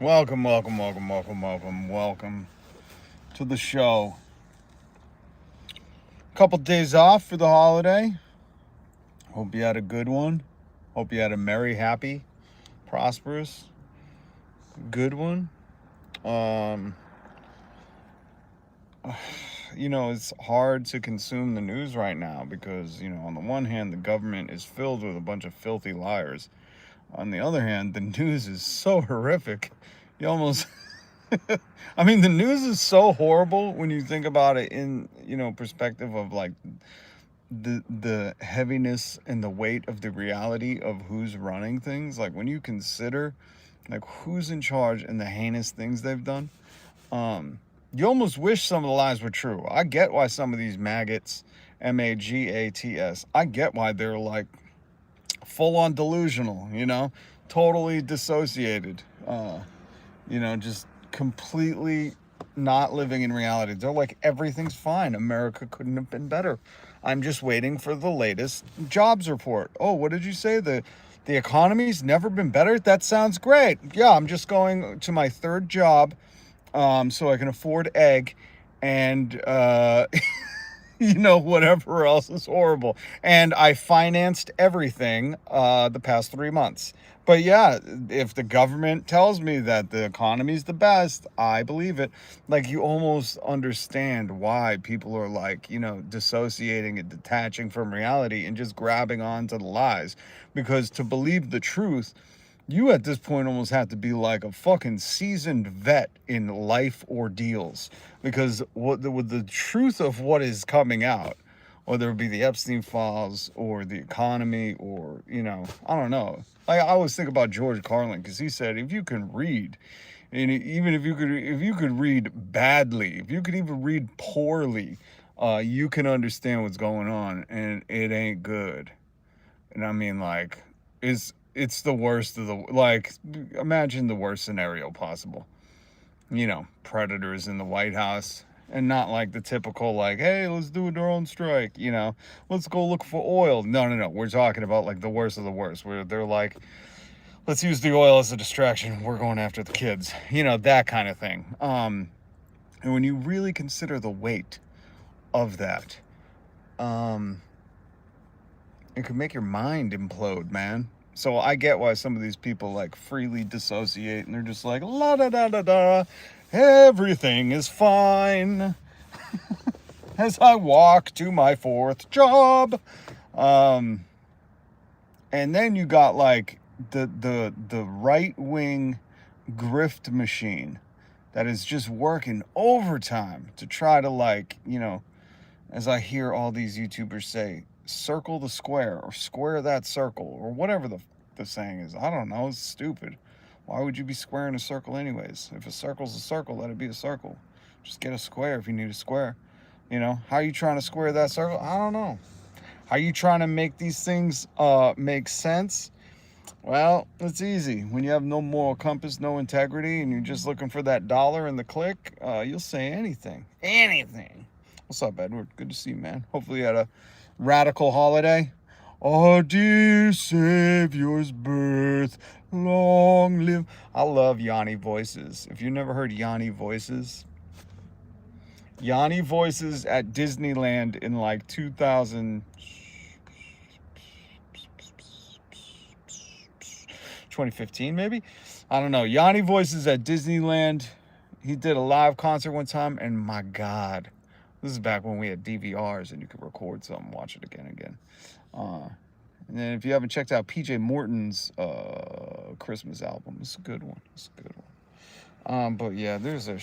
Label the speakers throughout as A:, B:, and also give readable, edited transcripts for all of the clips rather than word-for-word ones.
A: Welcome, welcome, welcome, welcome, welcome, welcome to the show. Couple days off for the holiday. Hope you had a good one. Hope you had a merry, happy, prosperous, good one. Um, it's hard to consume the news right now because, on the one hand, the government is filled with a bunch of filthy liars. On the other hand, the news is so horrific. You almost the news is so horrible when you think about it in, perspective of like the heaviness and the weight of the reality of who's running things. Like when you consider like who's in charge and the heinous things they've done, you almost wish some of the lies were true. I get why some of these maggots, MAGATS, I get why they're like full on delusional, totally dissociated, just completely not living in reality. They're like, everything's fine. America couldn't have been better. I'm just waiting for the latest jobs report. Oh, what did you say? The economy's never been better? That sounds great. Yeah, I'm just going to my third job so I can afford egg and whatever else is horrible. And I financed everything the past 3 months. But yeah, if the government tells me that the economy's the best, I believe it. Like, you almost understand why people are like, dissociating and detaching from reality and just grabbing onto the lies. Because to believe the truth, you at this point almost have to be like a fucking seasoned vet in life ordeals, because with the truth of what is coming out, whether it be the Epstein files or the economy or, I don't know. I always think about George Carlin, because he said, if you can read, and even if you could read badly, if you could even read poorly, you can understand what's going on, and it ain't good. And I mean, like, it's the worst of the, like, imagine the worst scenario possible. Predators in the White House, and not like the typical, like, hey, let's do a drone strike, let's go look for oil. No, no, no. We're talking about like the worst of the worst, where they're like, let's use the oil as a distraction. We're going after the kids, that kind of thing. And when you really consider the weight of that, it could make your mind implode, man. So I get why some of these people like freely dissociate, and they're just like, la da da da da, everything is fine as I walk to my fourth job. And then you got like the right wing grift machine that is just working overtime to try to, like, as I hear all these YouTubers say, circle the square or square that circle or whatever the saying is. I don't know. It's stupid. Why would you be squaring a circle anyways? If a circle's a circle, let it be a circle. Just get a square if you need a square. How are you trying to square that circle? I don't know. How are you trying to make these things make sense? Well, it's easy. When you have no moral compass, no integrity, and you're just looking for that dollar and the click, you'll say anything. Anything. What's up, Edward? Good to see you, man. Hopefully you had a radical holiday. Our dear Savior's birth, long live. I love Yanni Voices. If you've never heard Yanni Voices, Yanni Voices at Disneyland in like 2015, maybe? I don't know. Yanni Voices at Disneyland. He did a live concert one time, and my God. This is back when we had DVRs and you could record something, watch it again and again. And then if you haven't checked out PJ Morton's Christmas album, it's a good one. It's a good one. But yeah, there's a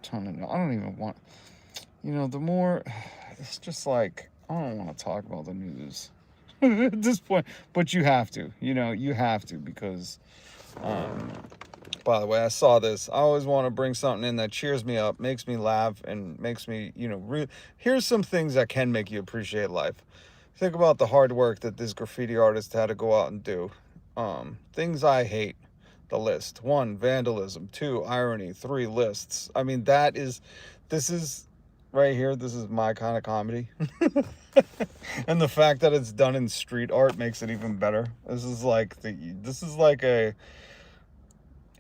A: ton of, I don't even want, the more, it's just like, I don't want to talk about the news at this point, but you have to, you have to, because, by the way, I saw this. I always want to bring something in that cheers me up, makes me laugh, and makes me, here's some things that can make you appreciate life. Think about the hard work that this graffiti artist had to go out and do. Things I hate. The list. 1, vandalism. 2, irony. 3, lists. I mean, this is right here. This is my kind of comedy. And the fact that it's done in street art makes it even better. This is like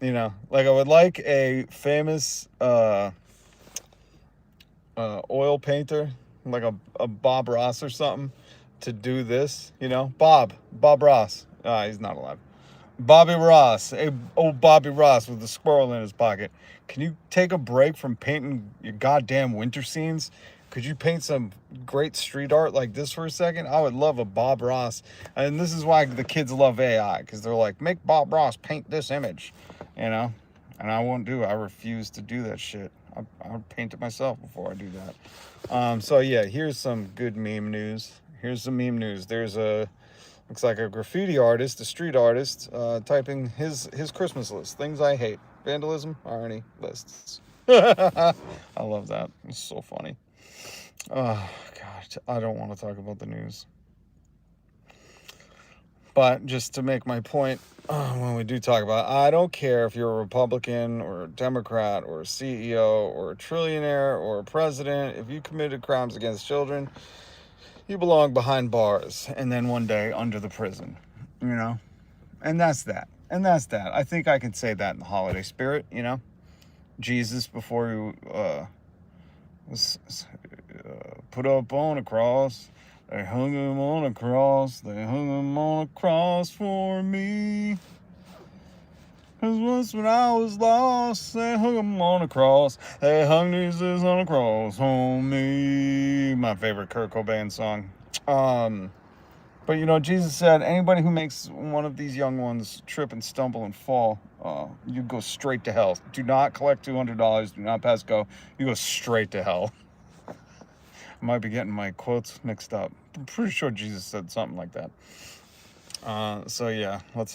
A: Like I would like a famous oil painter, like a Bob Ross or something, to do this. Bob Ross. He's not alive. Bobby Ross, old Bobby Ross with a squirrel in his pocket. Can you take a break from painting your goddamn winter scenes? Could you paint some great street art like this for a second? I would love a Bob Ross. And this is why the kids love AI, because they're like, make Bob Ross paint this image, you know? And I won't do it. I refuse to do that shit. I'll paint it myself before I do that. So yeah, here's some good meme news. Here's some meme news. Looks like a graffiti artist, a street artist, typing his Christmas list. Things I hate. Vandalism, irony, lists. I love that. It's so funny. Oh, God. I don't want to talk about the news. But just to make my point, when we do talk about it, I don't care if you're a Republican or a Democrat or a CEO or a trillionaire or a president. If you committed crimes against children, you belong behind bars and then one day under the prison, And that's that. I think I can say that in the holiday spirit, Jesus, before he was put up on a cross, they hung him on a cross. They hung him on a cross for me. 'Cause once when I was lost, they hung him on a cross. They hung Jesus on a cross on me. My favorite Kurt Cobain song. But Jesus said, anybody who makes one of these young ones trip and stumble and fall, you go straight to hell. Do not collect $200. Do not pass go. You go straight to hell. I might be getting my quotes mixed up. I'm pretty sure Jesus said something like that. So yeah, let's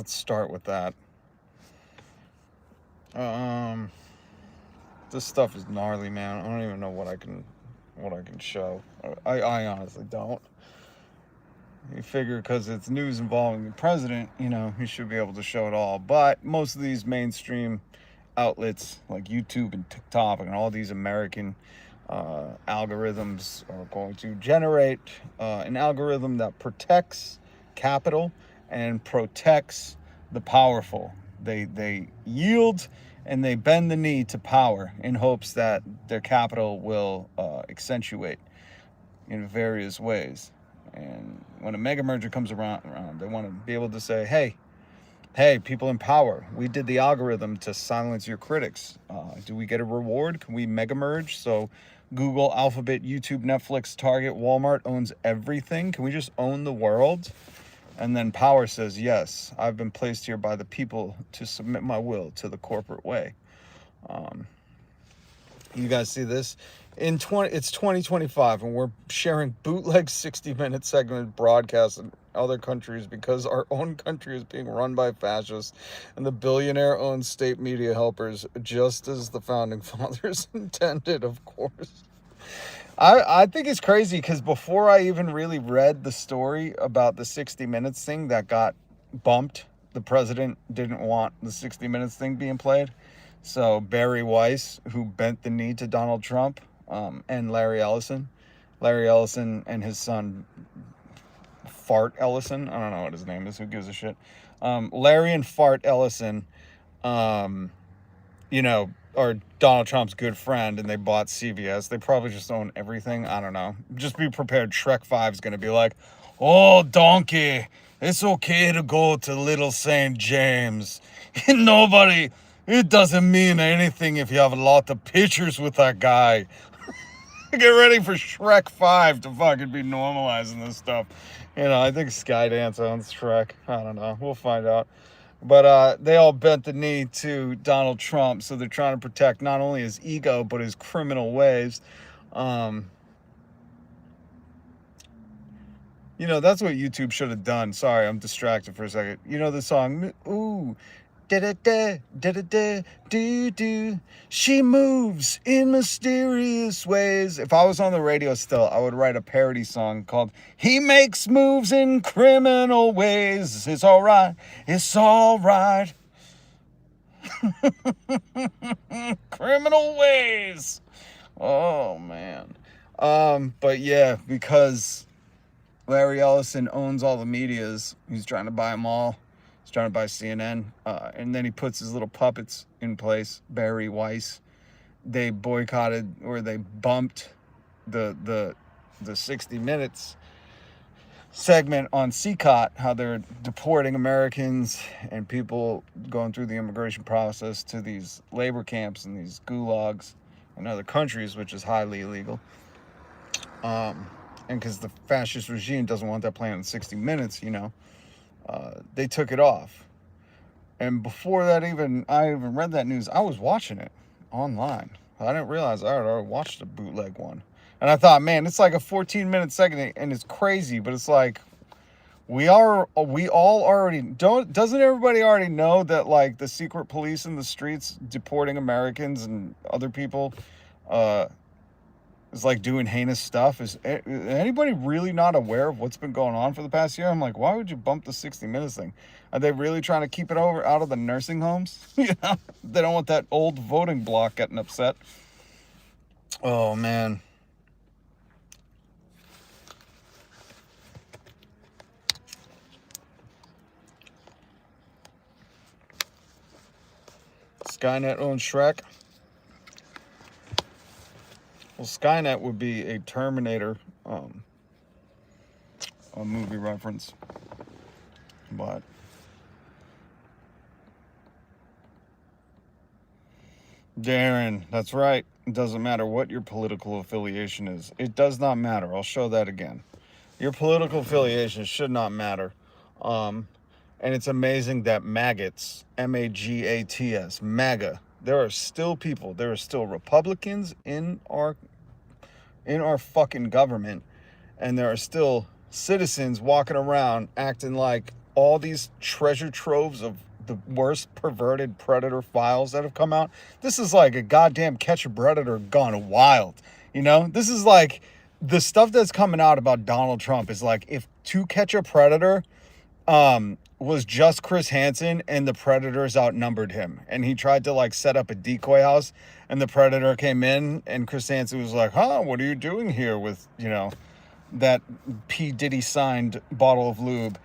A: start with that. This stuff is gnarly, man. I don't even know what I can show. I honestly don't. You figure because it's news involving the president, he should be able to show it all. But most of these mainstream outlets like YouTube and TikTok and all these American algorithms are going to generate an algorithm that protects capital and protects the powerful. They yield and they bend the knee to power in hopes that their capital will accentuate in various ways. And when a mega merger comes around, they want to be able to say, hey, people in power, we did the algorithm to silence your critics. Do we get a reward? Can we mega merge? So Google, Alphabet, YouTube, Netflix, Target, Walmart owns everything. Can we just own the world? And then power says, yes, I've been placed here by the people to submit my will to the corporate way. You guys see this? It's 2025, and we're sharing bootleg 60-minute segment broadcasts in other countries because our own country is being run by fascists and the billionaire-owned state media helpers, just as the founding fathers intended, of course. I think it's crazy because before I even really read the story about the 60 Minutes thing that got bumped, the president didn't want the 60 Minutes thing being played. So Barry Weiss, who bent the knee to Donald Trump, and Larry Ellison and his son Fart Ellison, I don't know what his name is, who gives a shit, Larry and Fart Ellison, are Donald Trump's good friend, and they bought CBS. They probably just own everything. I don't know. Just be prepared. Shrek 5 is going to be like, oh, donkey, it's okay to go to Little St. James. It doesn't mean anything if you have a lot of pictures with that guy. Get ready for Shrek 5 to fucking be normalizing this stuff. I think Skydance owns Shrek. I don't know. We'll find out. But they all bent the knee to Donald Trump, so they're trying to protect not only his ego, but his criminal ways. That's what YouTube should have done. Sorry, I'm distracted for a second. The song, ooh, da-da-da, da-da-da, do-do. She moves in mysterious ways. If I was on the radio still, I would write a parody song called He Makes Moves in Criminal Ways. It's all right. It's all right. Criminal ways. Oh, man. But yeah, because Larry Ellison owns all the medias, he's trying to buy them all. He's trying to buy CNN. And then he puts his little puppets in place. Barry Weiss. They boycotted, or they bumped the 60 Minutes segment on CCOT, how they're deporting Americans and people going through the immigration process to these labor camps and these gulags in other countries, which is highly illegal. And because the fascist regime doesn't want that playing in 60 Minutes, they took it off. And before that, I even read that news, I was watching it online. I didn't realize I had already watched the bootleg one. And I thought, man, it's like a 14-minute segment, and it's crazy, but it's like, we all already doesn't everybody already know that, like, the secret police in the streets deporting Americans and other people is like doing heinous stuff? Is anybody really not aware of what's been going on for the past year? I'm like, why would you bump the 60 Minutes thing? Are they really trying to keep it out of the nursing homes? They don't want that old voting bloc getting upset. Oh, man. Skynet owns Shrek. Well, Skynet would be a Terminator a movie reference. But Darren, that's right. It doesn't matter what your political affiliation is. It does not matter. I'll show that again. Your political affiliation should not matter. And it's amazing that maggots, M-A-G-A-T-S, MAGA, there are still people, there are still Republicans in our fucking government, and there are still citizens walking around acting like all these treasure troves of the worst perverted predator files that have come out. This is like a goddamn Catch a Predator gone wild. This is like the stuff that's coming out about Donald Trump is like if To Catch a Predator was just Chris Hansen and the predators outnumbered him, and he tried to like set up a decoy house, and the predator came in, and Chris Hansen was like, what are you doing here with that P. Diddy signed bottle of lube?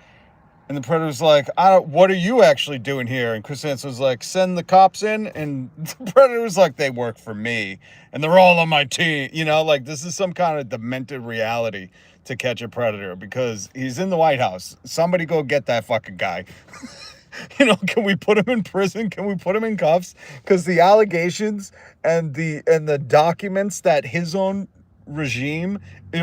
A: And the predator's like, what are you actually doing here? And Chris Hansen was like, send the cops in. And the predator was like, they work for me and they're all on my team. Like this is some kind of demented reality To Catch a Predator, because he's in the White House. Somebody go get that fucking guy. Can we put him in prison? Can we put him in cuffs? Because the allegations and the documents that his own regime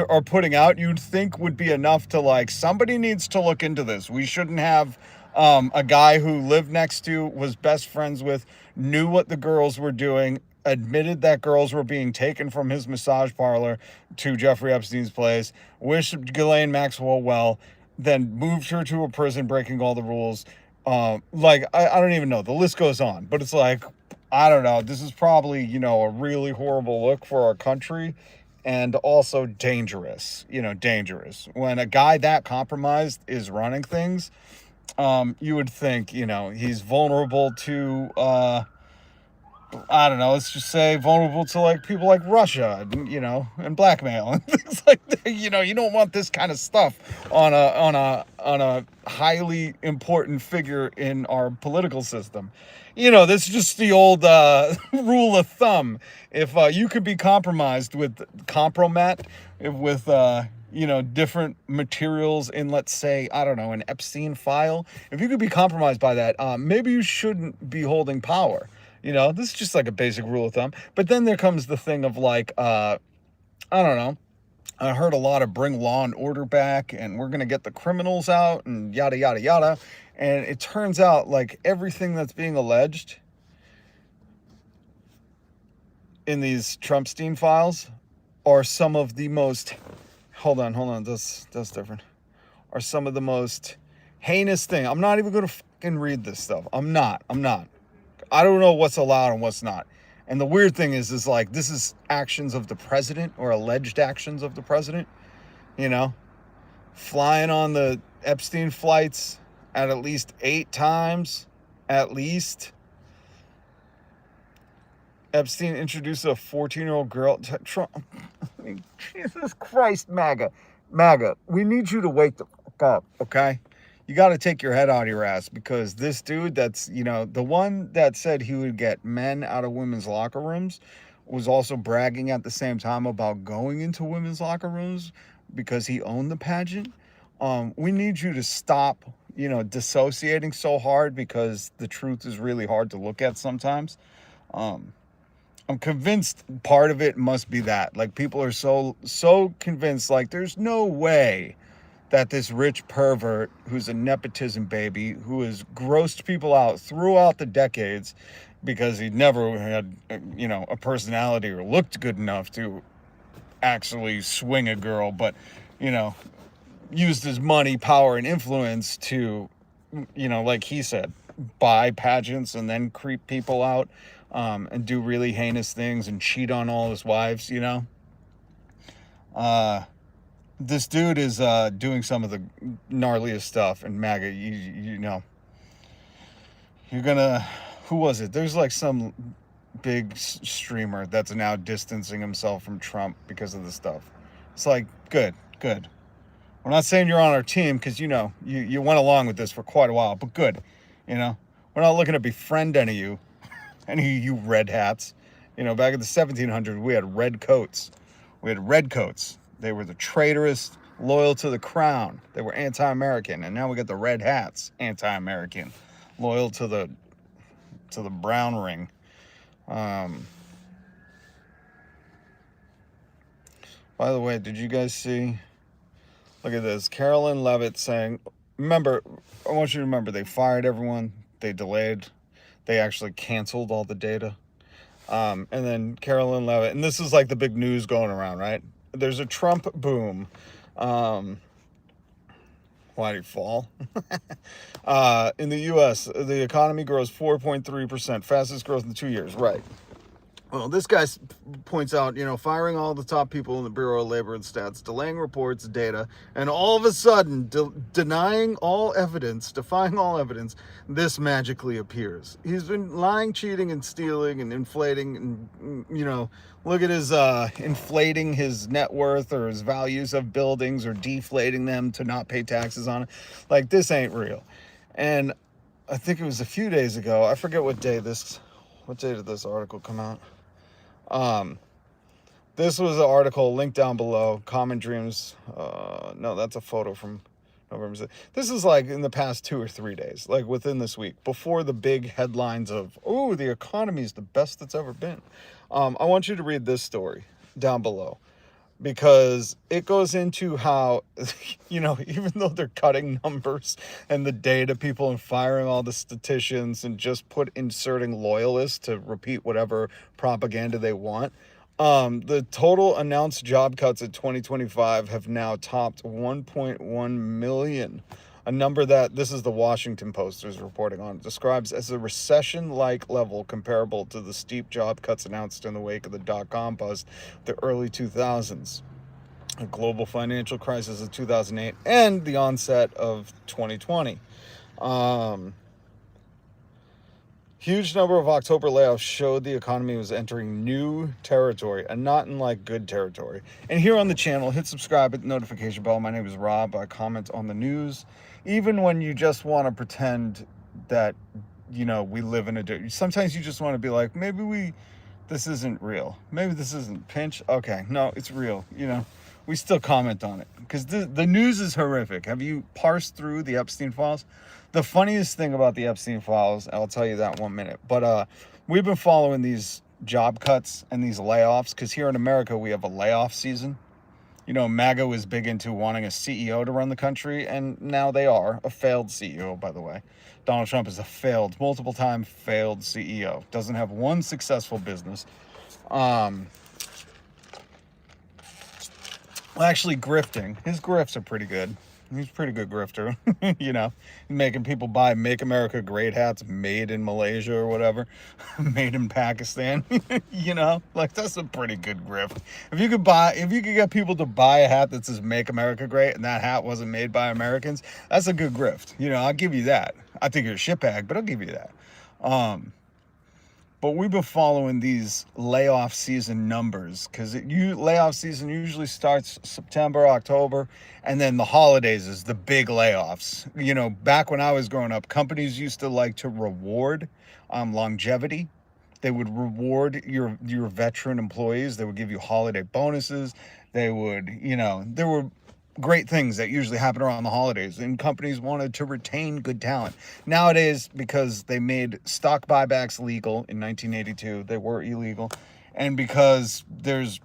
A: are putting out, you'd think would be enough to like, somebody needs to look into this. We shouldn't have a guy who lived next to, was best friends with, knew what the girls were doing, admitted that girls were being taken from his massage parlor to Jeffrey Epstein's place, wished Ghislaine Maxwell well, then moved her to a prison, breaking all the rules. I don't even know. The list goes on. But it's like, I don't know. This is probably, a really horrible look for our country, and also dangerous. Dangerous. When a guy that compromised is running things, you would think, he's vulnerable to, I don't know, let's just say vulnerable to like people like Russia, and blackmail and things like that. You don't want this kind of stuff on a highly important figure in our political system. This is just the old rule of thumb. If you could be compromised with compromat, with different materials in, let's say, I don't know, an Epstein file, if you could be compromised by that, maybe you shouldn't be holding power. This is just like a basic rule of thumb. But then there comes the thing of like, I don't know. I heard a lot of bring law and order back, and we're going to get the criminals out, and yada, yada, yada. And it turns out like everything that's being alleged in these Trumpstein files are some of the most, hold on, that's different, are some of the most heinous thing. I'm not even going to fucking read this stuff. I'm not. I don't know what's allowed and what's not. And the weird thing is like, this is actions of the president, or alleged actions of the president, flying on the Epstein flights at least 8 times, at least. Epstein introduced a 14-year-old girl to Trump. Jesus Christ, MAGA. We need you to wake the fuck up, okay? you got to take your head out of your ass, because this dude that's, the one that said he would get men out of women's locker rooms was also bragging at the same time about going into women's locker rooms because he owned the pageant. We need you to stop, dissociating so hard, because the truth is really hard to look at sometimes. I'm convinced part of it must be that, like, people are so convinced, like, there's no way that this rich pervert who's a nepotism baby, who has grossed people out throughout the decades because he never had, a personality or looked good enough to actually swing a girl, but, used his money, power, and influence to, like he said, buy pageants and then creep people out, and do really heinous things and cheat on all his wives, This dude is doing some of the gnarliest stuff, and MAGA, you're gonna, who was it? There's like some big streamer that's now distancing himself from Trump because of this stuff. It's like, good. We're not saying you're on our team, because, you went along with this for quite a while, but good. We're not looking to befriend any of you red hats. Back in the 1700s, we had red coats. They were the traitorous, loyal to the crown. They were anti-American. And now we got the red hats, anti-American, loyal to the brown ring. By the way, did you guys see? Look at this. Carolyn Levitt saying, remember, I want you to remember, they fired everyone. They delayed. They actually canceled all the data. And then Carolyn Levitt, and this is like the big news going around, right? There's a Trump boom. Why did he fall? In the U.S., the economy grows 4.3%, fastest growth in 2 years. Right. Well, this guy points out, firing all the top people in the Bureau of Labor and Stats, delaying reports, data, and all of a sudden, defying all evidence, this magically appears. He's been lying, cheating, and stealing, and inflating, and, look at his inflating his net worth or his values of buildings, or deflating them to not pay taxes on it. Like, this ain't real. And I think it was a few days ago, I forget what day did this article come out? This was an article linked down below. Common Dreams. No, that's a photo from November. This is like in the past 2 or 3 days, like within this week, before the big headlines of, oh, the economy is the best it's ever been. I want you to read this story down below, because it goes into how, even though they're cutting numbers and the data people and firing all the statisticians and just inserting loyalists to repeat whatever propaganda they want, the total announced job cuts in 2025 have now topped 1.1 million. A number that, this is the Washington Post is reporting on, describes as a recession-like level comparable to the steep job cuts announced in the wake of the dot-com bust the early 2000s, a global financial crisis of 2008, and the onset of 2020. Huge number of October layoffs showed the economy was entering new territory, and not in like good territory. And here on the channel, hit subscribe, hit the notification bell. My name is Rob. I comment on the news, even when you just want to pretend that, we live in sometimes you just want to be like, maybe this isn't real. Maybe this isn't pinch. Okay, no, it's real. We still comment on it, because the news is horrific. Have you parsed through the Epstein files? The funniest thing about the Epstein files, I'll tell you that in 1 minute, but we've been following these job cuts and these layoffs, because here in America, we have a layoff season. MAGA was big into wanting a CEO to run the country, and now they are a failed CEO, by the way. Donald Trump is a multiple time failed CEO. Doesn't have one successful business. Actually, grifting. His grifts are pretty good. He's a pretty good grifter, making people buy Make America Great hats made in Malaysia or whatever, made in Pakistan, like, that's a pretty good grift. If you could get people to buy a hat that says Make America Great and that hat wasn't made by Americans, that's a good grift. I'll give you that. I think you're a shitbag, but I'll give you that. But we've been following these layoff season numbers because layoff season usually starts September, October, and then the holidays is the big layoffs. You know, back when I was growing up, companies used to like to reward longevity. They would reward your veteran employees. They would give you holiday bonuses. They would, there were great things that usually happen around the holidays, and companies wanted to retain good talent. Nowadays, because they made stock buybacks legal in 1982, they were illegal, and because there's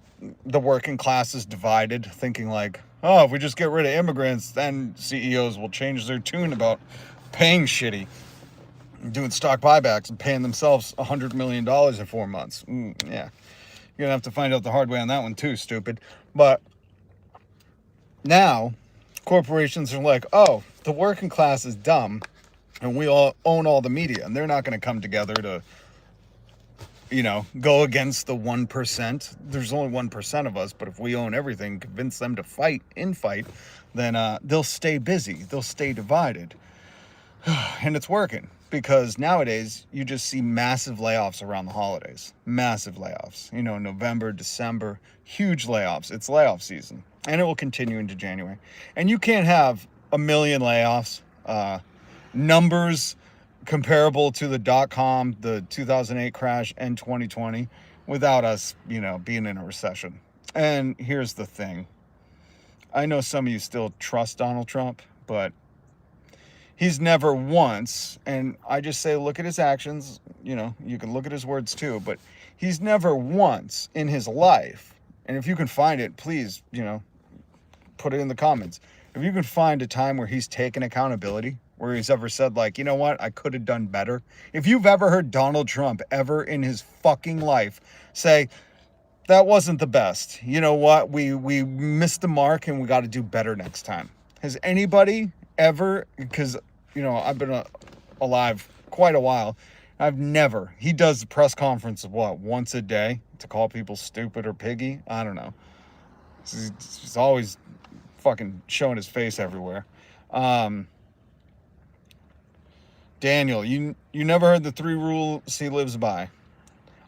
A: the working class is divided, thinking like, oh, if we just get rid of immigrants, then CEOs will change their tune about paying shitty, doing stock buybacks and paying themselves $100 million in 4 months. Yeah, you're gonna have to find out the hard way on that one too, stupid. But now corporations are like, oh, the working class is dumb and we all own all the media, and they're not going to come together to, go against the 1%. There's only 1% of us, but if we own everything, convince them to fight, then they'll stay busy. They'll stay divided. And it's working, because nowadays you just see massive layoffs around the holidays. Massive layoffs. November, December, huge layoffs. It's layoff season. And it will continue into January. And you can't have a million layoffs, numbers comparable to the dot-com, the 2008 crash, and 2020, without us, being in a recession. And here's the thing. I know some of you still trust Donald Trump, but he's never once, and I just say look at his actions, you can look at his words too, but he's never once in his life, and if you can find it, please, put it in the comments. If you can find a time where he's taken accountability, where he's ever said like, you know what, I could have done better. If you've ever heard Donald Trump ever in his fucking life say, that wasn't the best, you know what, we missed the mark and we got to do better next time. Has anybody ever, because, I've been alive quite a while, he does the press conference of once a day to call people stupid or piggy? I don't know. He's always fucking showing his face everywhere. Daniel, you never heard the 3 rules he lives by.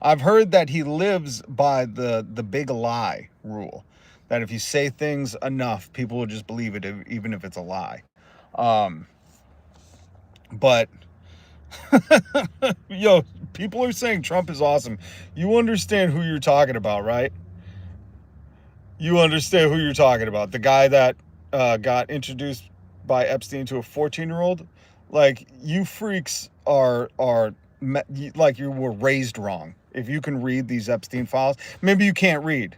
A: I've heard that he lives by the big lie rule, that if you say things enough, people will just believe it, even if it's a lie. But yo, people are saying Trump is awesome. You understand who you're talking about, right? You understand who you're talking about. The guy that got introduced by Epstein to a 14-year-old. Like, you freaks are like you were raised wrong. If you can read these Epstein files, maybe you can't read.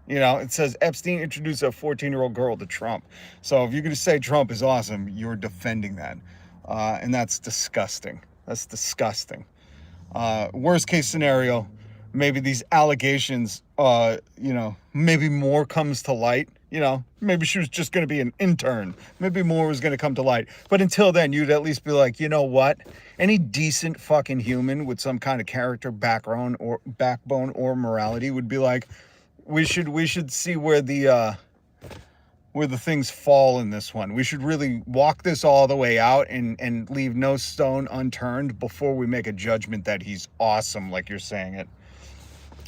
A: It says Epstein introduced a 14-year-old girl to Trump. So if you're going to say Trump is awesome, you're defending that. And that's disgusting. That's disgusting. Worst case scenario, maybe these allegations, maybe more comes to light. Maybe she was just going to be an intern. Maybe more was going to come to light. But until then, you'd at least be like, you know what? Any decent fucking human with some kind of character, backbone, or morality would be like, we should see where the things fall in this one. We should really walk this all the way out and leave no stone unturned before we make a judgment that he's awesome, like you're saying it.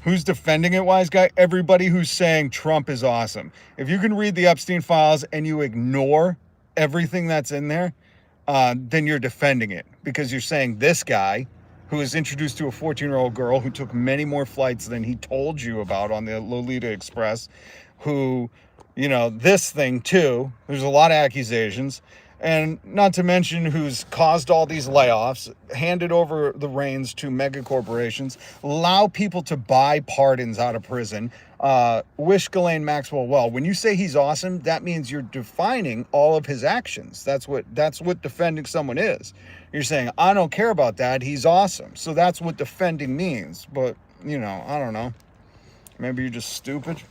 A: Who's defending it, wise guy? Everybody who's saying Trump is awesome. If you can read the Epstein files and you ignore everything that's in there, then you're defending it, because you're saying this guy, who was introduced to a 14-year-old girl who took many more flights than he told you about on the Lolita Express, who, this thing too, there's a lot of accusations, and not to mention who's caused all these layoffs, handed over the reins to mega corporations, allow people to buy pardons out of prison, wish Ghislaine Maxwell well. When you say he's awesome, that means you're defining all of his actions. That's what defending someone is. You're saying, I don't care about that, he's awesome. So that's what defending means. But, I don't know. Maybe you're just stupid.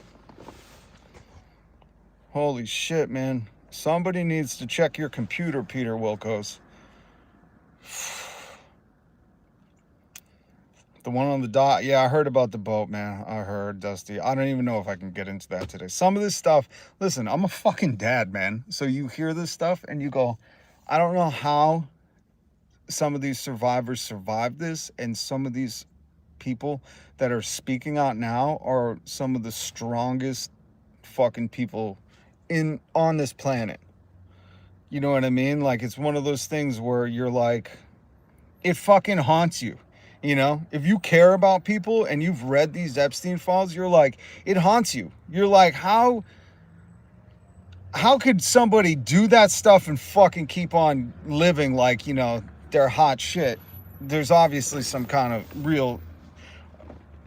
A: Holy shit, man. Somebody needs to check your computer, Peter Wilkos. The one on the dot. Yeah, I heard about the boat, man. I heard, Dusty. I don't even know if I can get into that today. Some of this stuff, listen, I'm a fucking dad, man. So you hear this stuff and you go, I don't know how some of these survivors survived this, and some of these people that are speaking out now are some of the strongest fucking people on this planet. You know what I mean? Like, it's one of those things where you're like, it fucking haunts you. You know, if you care about people and you've read these Epstein files, you're like, it haunts you. You're like, how could somebody do that stuff and fucking keep on living like, you know, they're hot shit? There's obviously some kind of real,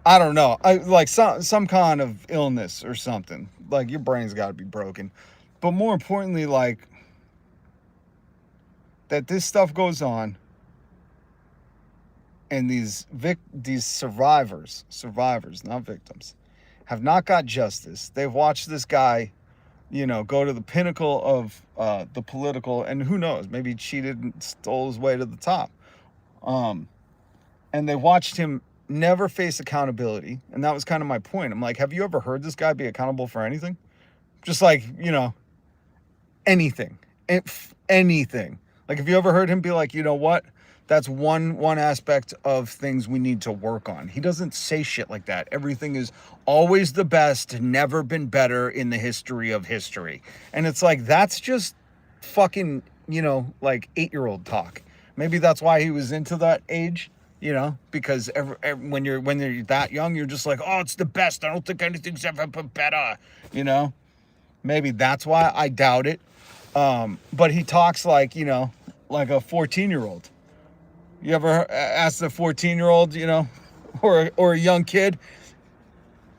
A: I don't know, like some kind of illness or something. Like, your brain's got to be broken. But more importantly, like, that this stuff goes on, and these survivors, not victims, have not got justice. They've watched this guy, you know, go to the pinnacle of the political, and who knows, maybe he cheated and stole his way to the top. And they watched him never face accountability. And that was kind of my point. I'm like, have you ever heard this guy be accountable for anything? Just like, you know, anything. Anything. Like, have you ever heard him be like, you know what? That's one aspect of things we need to work on. He doesn't say shit like that. Everything is always the best, never been better in the history of history. And it's like, that's just fucking, you know, like 8-year-old talk. Maybe that's why he was into that age, you know, because when you're that young, you're just like, oh, it's the best. I don't think anything's ever been better, you know? Maybe that's why. I doubt it. But he talks like, you know, like a 14-year-old. You ever ask a 14-year-old, you know, or a young kid,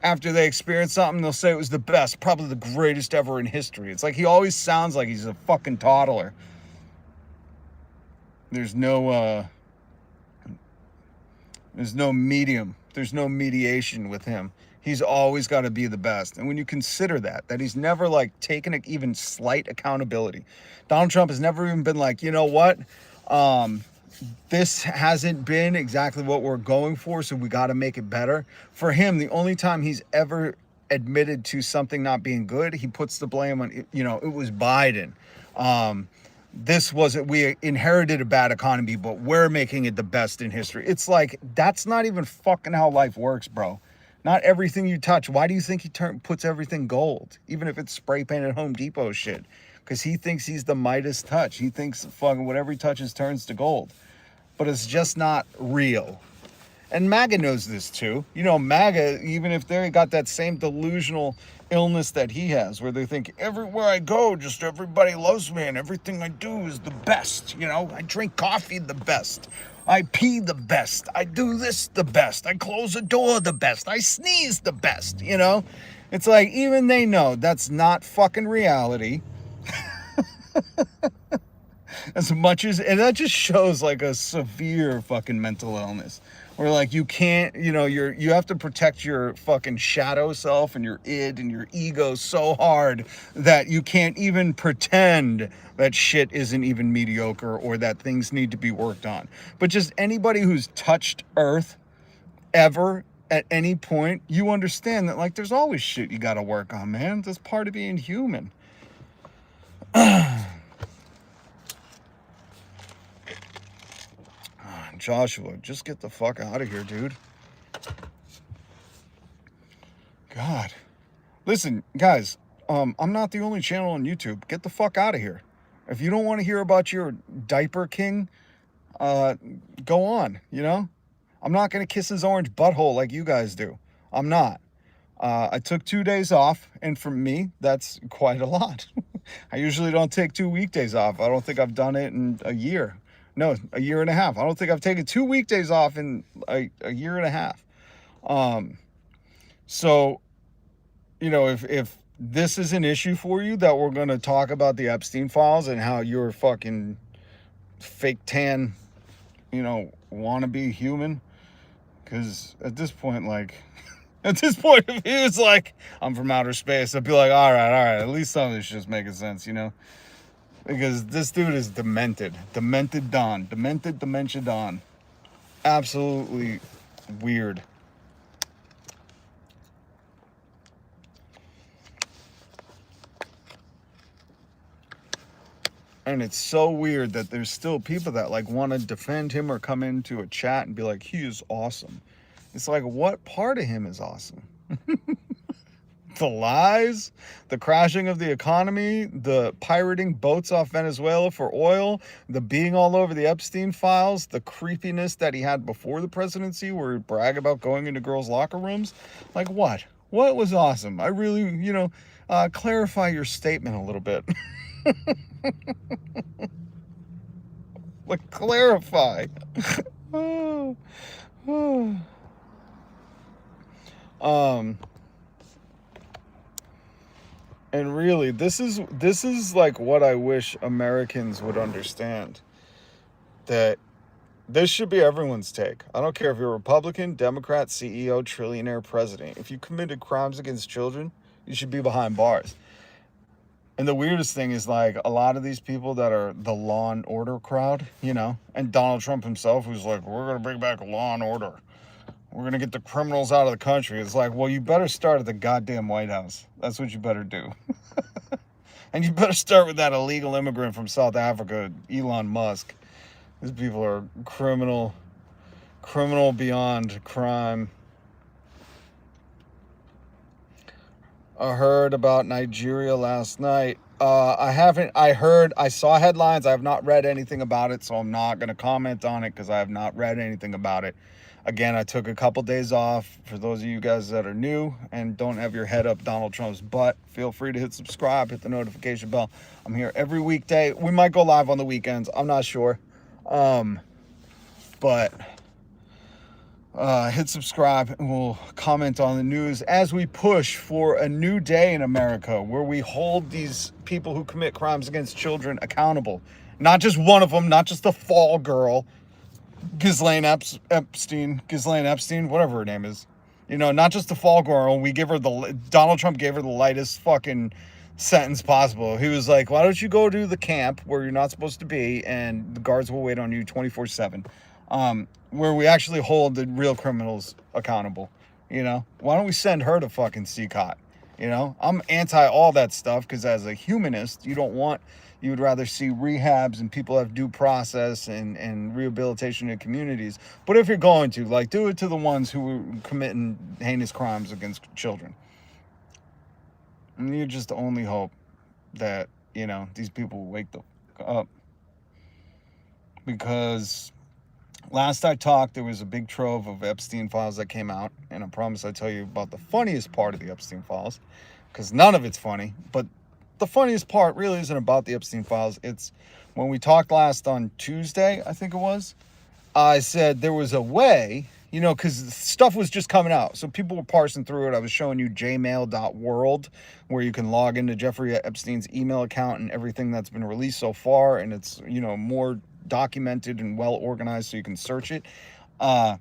A: after they experience something, they'll say it was the best, probably the greatest ever in history. It's like he always sounds like he's a fucking toddler. There's no medium. There's no mediation with him. He's always got to be the best. And when you consider that he's never like taken even slight accountability. Donald Trump has never even been like, you know what? This hasn't been exactly what we're going for, so we got to make it better. For him, the only time he's ever admitted to something not being good, he puts the blame on, you know, it was Biden. This wasn't, we inherited a bad economy, but we're making it the best in history. It's like, that's not even fucking how life works, bro. Not everything you touch. Why do you think he puts everything gold? Even if it's spray painted Home Depot shit. Because he thinks he's the Midas touch. He thinks fucking whatever he touches turns to gold. But it's just not real. And MAGA knows this too. You know, MAGA, even if they got that same delusional illness that he has, where they think everywhere I go, just everybody loves me and everything I do is the best. You know, I drink coffee the best. I pee the best. I do this the best. I close a door the best. I sneeze the best, you know? It's like, even they know that's not fucking reality. As much as, and that just shows like a severe fucking mental illness where like you can't, you know, you have to protect your fucking shadow self and your id and your ego so hard that you can't even pretend that shit isn't even mediocre or that things need to be worked on. But just anybody who's touched Earth ever at any point, you understand that like there's always shit you got to work on, man. That's part of being human. Joshua, just get the fuck out of here, dude. God. Listen, guys, I'm not the only channel on YouTube. Get the fuck out of here. If you don't want to hear about your diaper king, go on, you know? I'm not going to kiss his orange butthole like you guys do. I'm not. I took 2 days off, and for me, that's quite a lot. I usually don't take 2 weekdays off. I don't think I've done it in a year. No, a year and a half. I don't think I've taken 2 weekdays off in a year and a half. So, you know, if this is an issue for you, that we're going to talk about the Epstein files and how you're fucking fake tan, you know, wannabe human. Because at this point, like, if he was like, I'm from outer space, I'd be like, all right, at least some of this shit's making sense, you know? Because this dude is demented. Demented Don. Demented Dementia Don. Absolutely weird. And it's so weird that there's still people that like want to defend him or come into a chat and be like, he is awesome. It's like, what part of him is awesome? The lies, the crashing of the economy, the pirating boats off Venezuela for oil, the being all over the Epstein files, the creepiness that he had before the presidency where he'd brag about going into girls' locker rooms. Like, what? What was awesome? I really, clarify your statement a little bit. Like, clarify. Oh, oh. And really, this is like what I wish Americans would understand, that this should be everyone's take. I don't care if you're a Republican, Democrat, CEO, trillionaire, president. If you committed crimes against children, you should be behind bars. And the weirdest thing is, like, a lot of these people that are the law and order crowd, and Donald Trump himself, who's like, we're going to bring back law and order. We're going to get the criminals out of the country. It's like, well, you better start at the goddamn White House. That's what you better do. And you better start with that illegal immigrant from South Africa, Elon Musk. These people are criminal beyond crime. I heard about Nigeria last night. I saw headlines. I have not read anything about it, so I'm not going to comment on it because I have not read anything about it. Again, I took a couple days off. For those of you guys that are new and don't have your head up Donald Trump's butt, feel free to hit subscribe, hit the notification bell. I'm here every weekday. We might go live on the weekends. I'm not sure. But hit subscribe and we'll comment on the news as we push for a new day in America where we hold these people who commit crimes against children accountable. Not just one of them, not just the fall girl, Ghislaine Epstein, whatever her name is. Not just the fall girl. Donald Trump gave her the lightest fucking sentence possible. He was like, why don't you go to the camp where you're not supposed to be and the guards will wait on you 24/7. Where we actually hold the real criminals accountable. Why don't we send her to fucking CCOT? I'm anti all that stuff because as a humanist, you would rather see rehabs and people have due process and rehabilitation in communities. But if you're going to, like, do it to the ones who are committing heinous crimes against children. And you just only hope that, these people will wake the fuck up. Because last I talked, there was a big trove of Epstein files that came out. And I promise I'll tell you about the funniest part of the Epstein files. Because none of it's funny. But the funniest part really isn't about the Epstein files. It's when we talked last on Tuesday, I think it was. I said there was a way, because stuff was just coming out. So people were parsing through it. I was showing you jmail.world, where you can log into Jeffrey Epstein's email account and everything that's been released so far. And it's, more documented and well organized so you can search it. Well,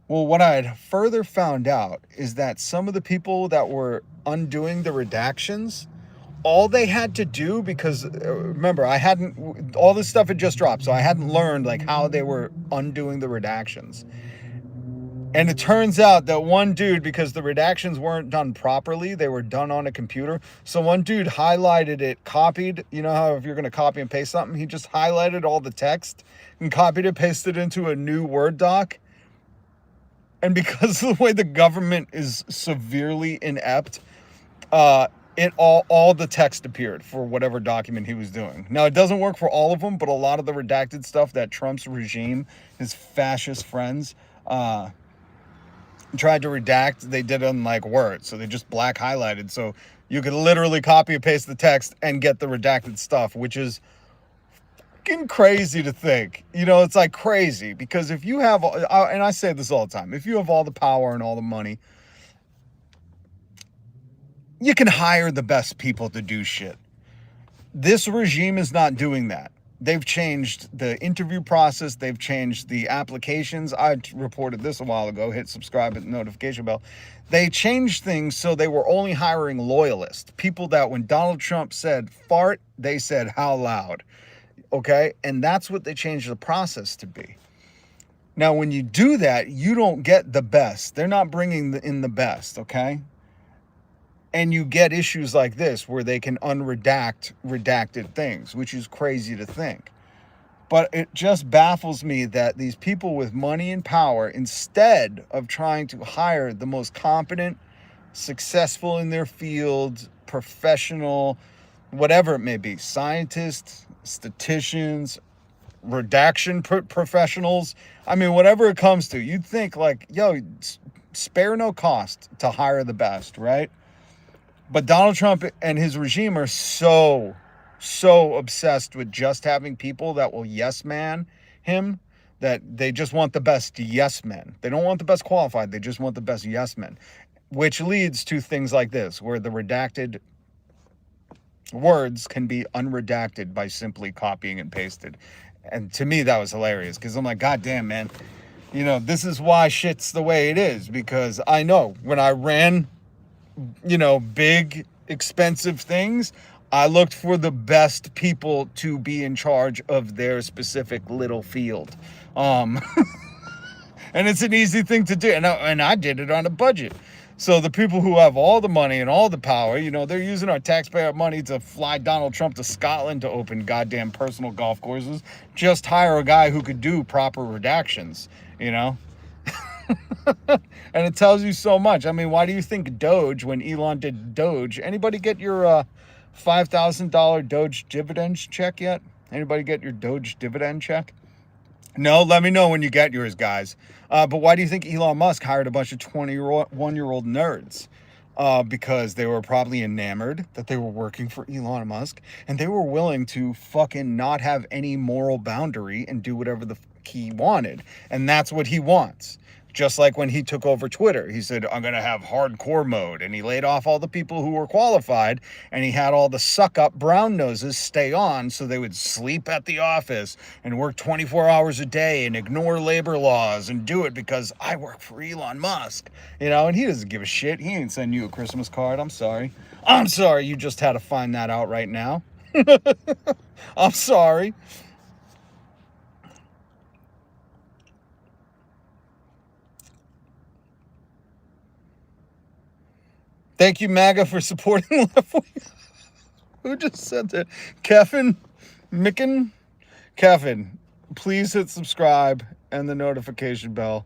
A: what I had further found out is that some of the people that were undoing the redactions, all they had to do, because remember, all this stuff had just dropped, so I hadn't learned like how they were undoing the redactions. And it turns out that one dude, because the redactions weren't done properly, they were done on a computer. So one dude highlighted it, copied, how if you're going to copy and paste something, he just highlighted all the text and copied it, pasted it into a new Word doc. And because of the way the government is severely inept, all the text appeared for whatever document he was doing. Now, it doesn't work for all of them, but a lot of the redacted stuff that Trump's regime, his fascist friends, tried to redact, they did it in like Word. So they just black highlighted. So you could literally copy and paste the text and get the redacted stuff, which is fucking crazy to think. It's like crazy because if you have, and I say this all the time, if you have all the power and all the money, you can hire the best people to do shit. This regime is not doing that. They've changed the interview process. They've changed the applications. I reported this a while ago. Hit subscribe and notification bell. They changed things so they were only hiring loyalists. People that when Donald Trump said fart, they said how loud. Okay? And that's what they changed the process to be. Now, when you do that, you don't get the best. They're not bringing in the best, okay? And you get issues like this where they can redacted things, which is crazy to think. But it just baffles me that these people with money and power, instead of trying to hire the most competent, successful in their field, professional, whatever it may be, scientists, statisticians, redaction professionals, I mean, whatever it comes to, you'd think like, yo, spare no cost to hire the best, right? But Donald Trump and his regime are so obsessed with just having people that will yes man him, that they just want the best yes men. They don't want the best qualified. They just want the best yes men, which leads to things like this, where the redacted words can be unredacted by simply copying and pasted. And to me, that was hilarious, because I'm like, God damn, man, you know, this is why shit's the way it is. Because I know when I ran, you know, big, expensive things, I looked for the best people to be in charge of their specific little field. And it's an easy thing to do. And I did it on a budget. So the people who have all the money and all the power, you know, they're using our taxpayer money to fly Donald Trump to Scotland to open goddamn personal golf courses. Just hire a guy who could do proper redactions, you know? And it tells you so much. I mean, why do you think Doge, when Elon did Doge, anybody get your $5,000 Doge dividend check yet? Anybody get your Doge dividend check? No, let me know when you get yours, guys. But why do you think Elon Musk hired a bunch of 21-year-old nerds? Because they were probably enamored that they were working for Elon Musk, and they were willing to fucking not have any moral boundary and do whatever the fuck he wanted. And that's what he wants. Just like when he took over Twitter, he said, I'm going to have hardcore mode. And he laid off all the people who were qualified, and he had all the suck up brown noses stay on so they would sleep at the office and work 24 hours a day and ignore labor laws and do it because I work for Elon Musk, you know, and he doesn't give a shit. He ain't send you a Christmas card. I'm sorry. I'm sorry. You just had to find that out right now. I'm sorry. Thank you, MAGA, for supporting left wing. Who just said that? Kevin Micken? Kevin, please hit subscribe and the notification bell.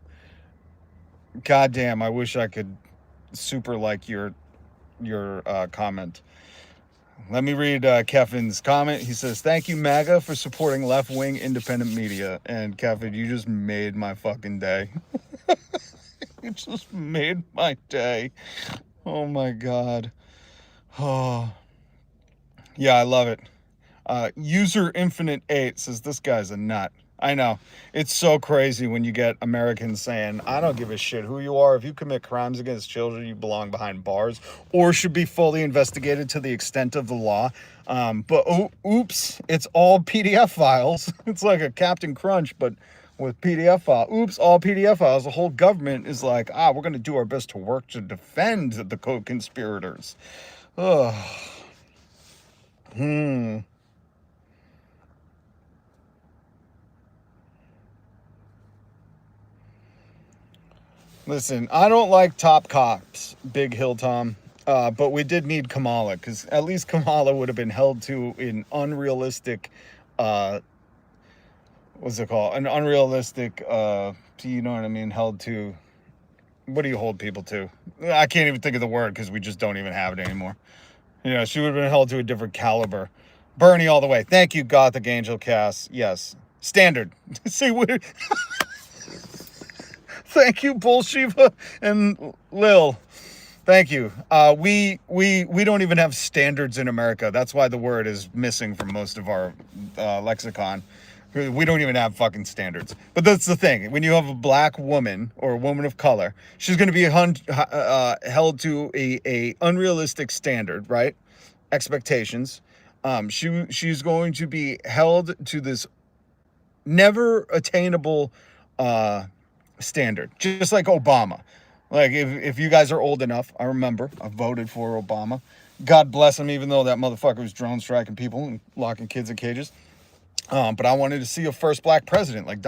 A: God damn, I wish I could super like your comment. Let me read Kevin's comment. He says, thank you, MAGA, for supporting left-wing independent media. And Kevin, you just made my fucking day. You just made my day. Oh my God. Oh, yeah, I love it. User Infinite 8 says this guy's a nut. I know. It's so crazy when you get Americans saying, I don't give a shit who you are. If you commit crimes against children, you belong behind bars or should be fully investigated to the extent of the law. But oops, it's all PDF files. It's like a Captain Crunch, but with PDF file. Oops, all PDF files. The whole government is like, we're going to do our best to work to defend the co-conspirators. Ugh. Listen, I don't like top cops, Big Hill Tom, but we did need Kamala, because at least Kamala would have been held to an unrealistic, what's it called? An unrealistic, you know what I mean? Held to, what do you hold people to? I can't even think of the word because we just don't even have it anymore. You know, she would have been held to a different caliber. Bernie all the way. Thank you, Gothic Angel Cass. Yes. Standard. See, what? Thank you, Bolshiva and Lil. Thank you. We don't even have standards in America. That's why the word is missing from most of our lexicon. We don't even have fucking standards. But that's the thing. When you have a black woman or a woman of color, she's going to be held to a unrealistic standard, right? Expectations. She's going to be held to this never attainable standard, just like Obama. Like if you guys are old enough, I remember I voted for Obama. God bless him, even though that motherfucker was drone striking people and locking kids in cages. But I wanted to see a first black president, like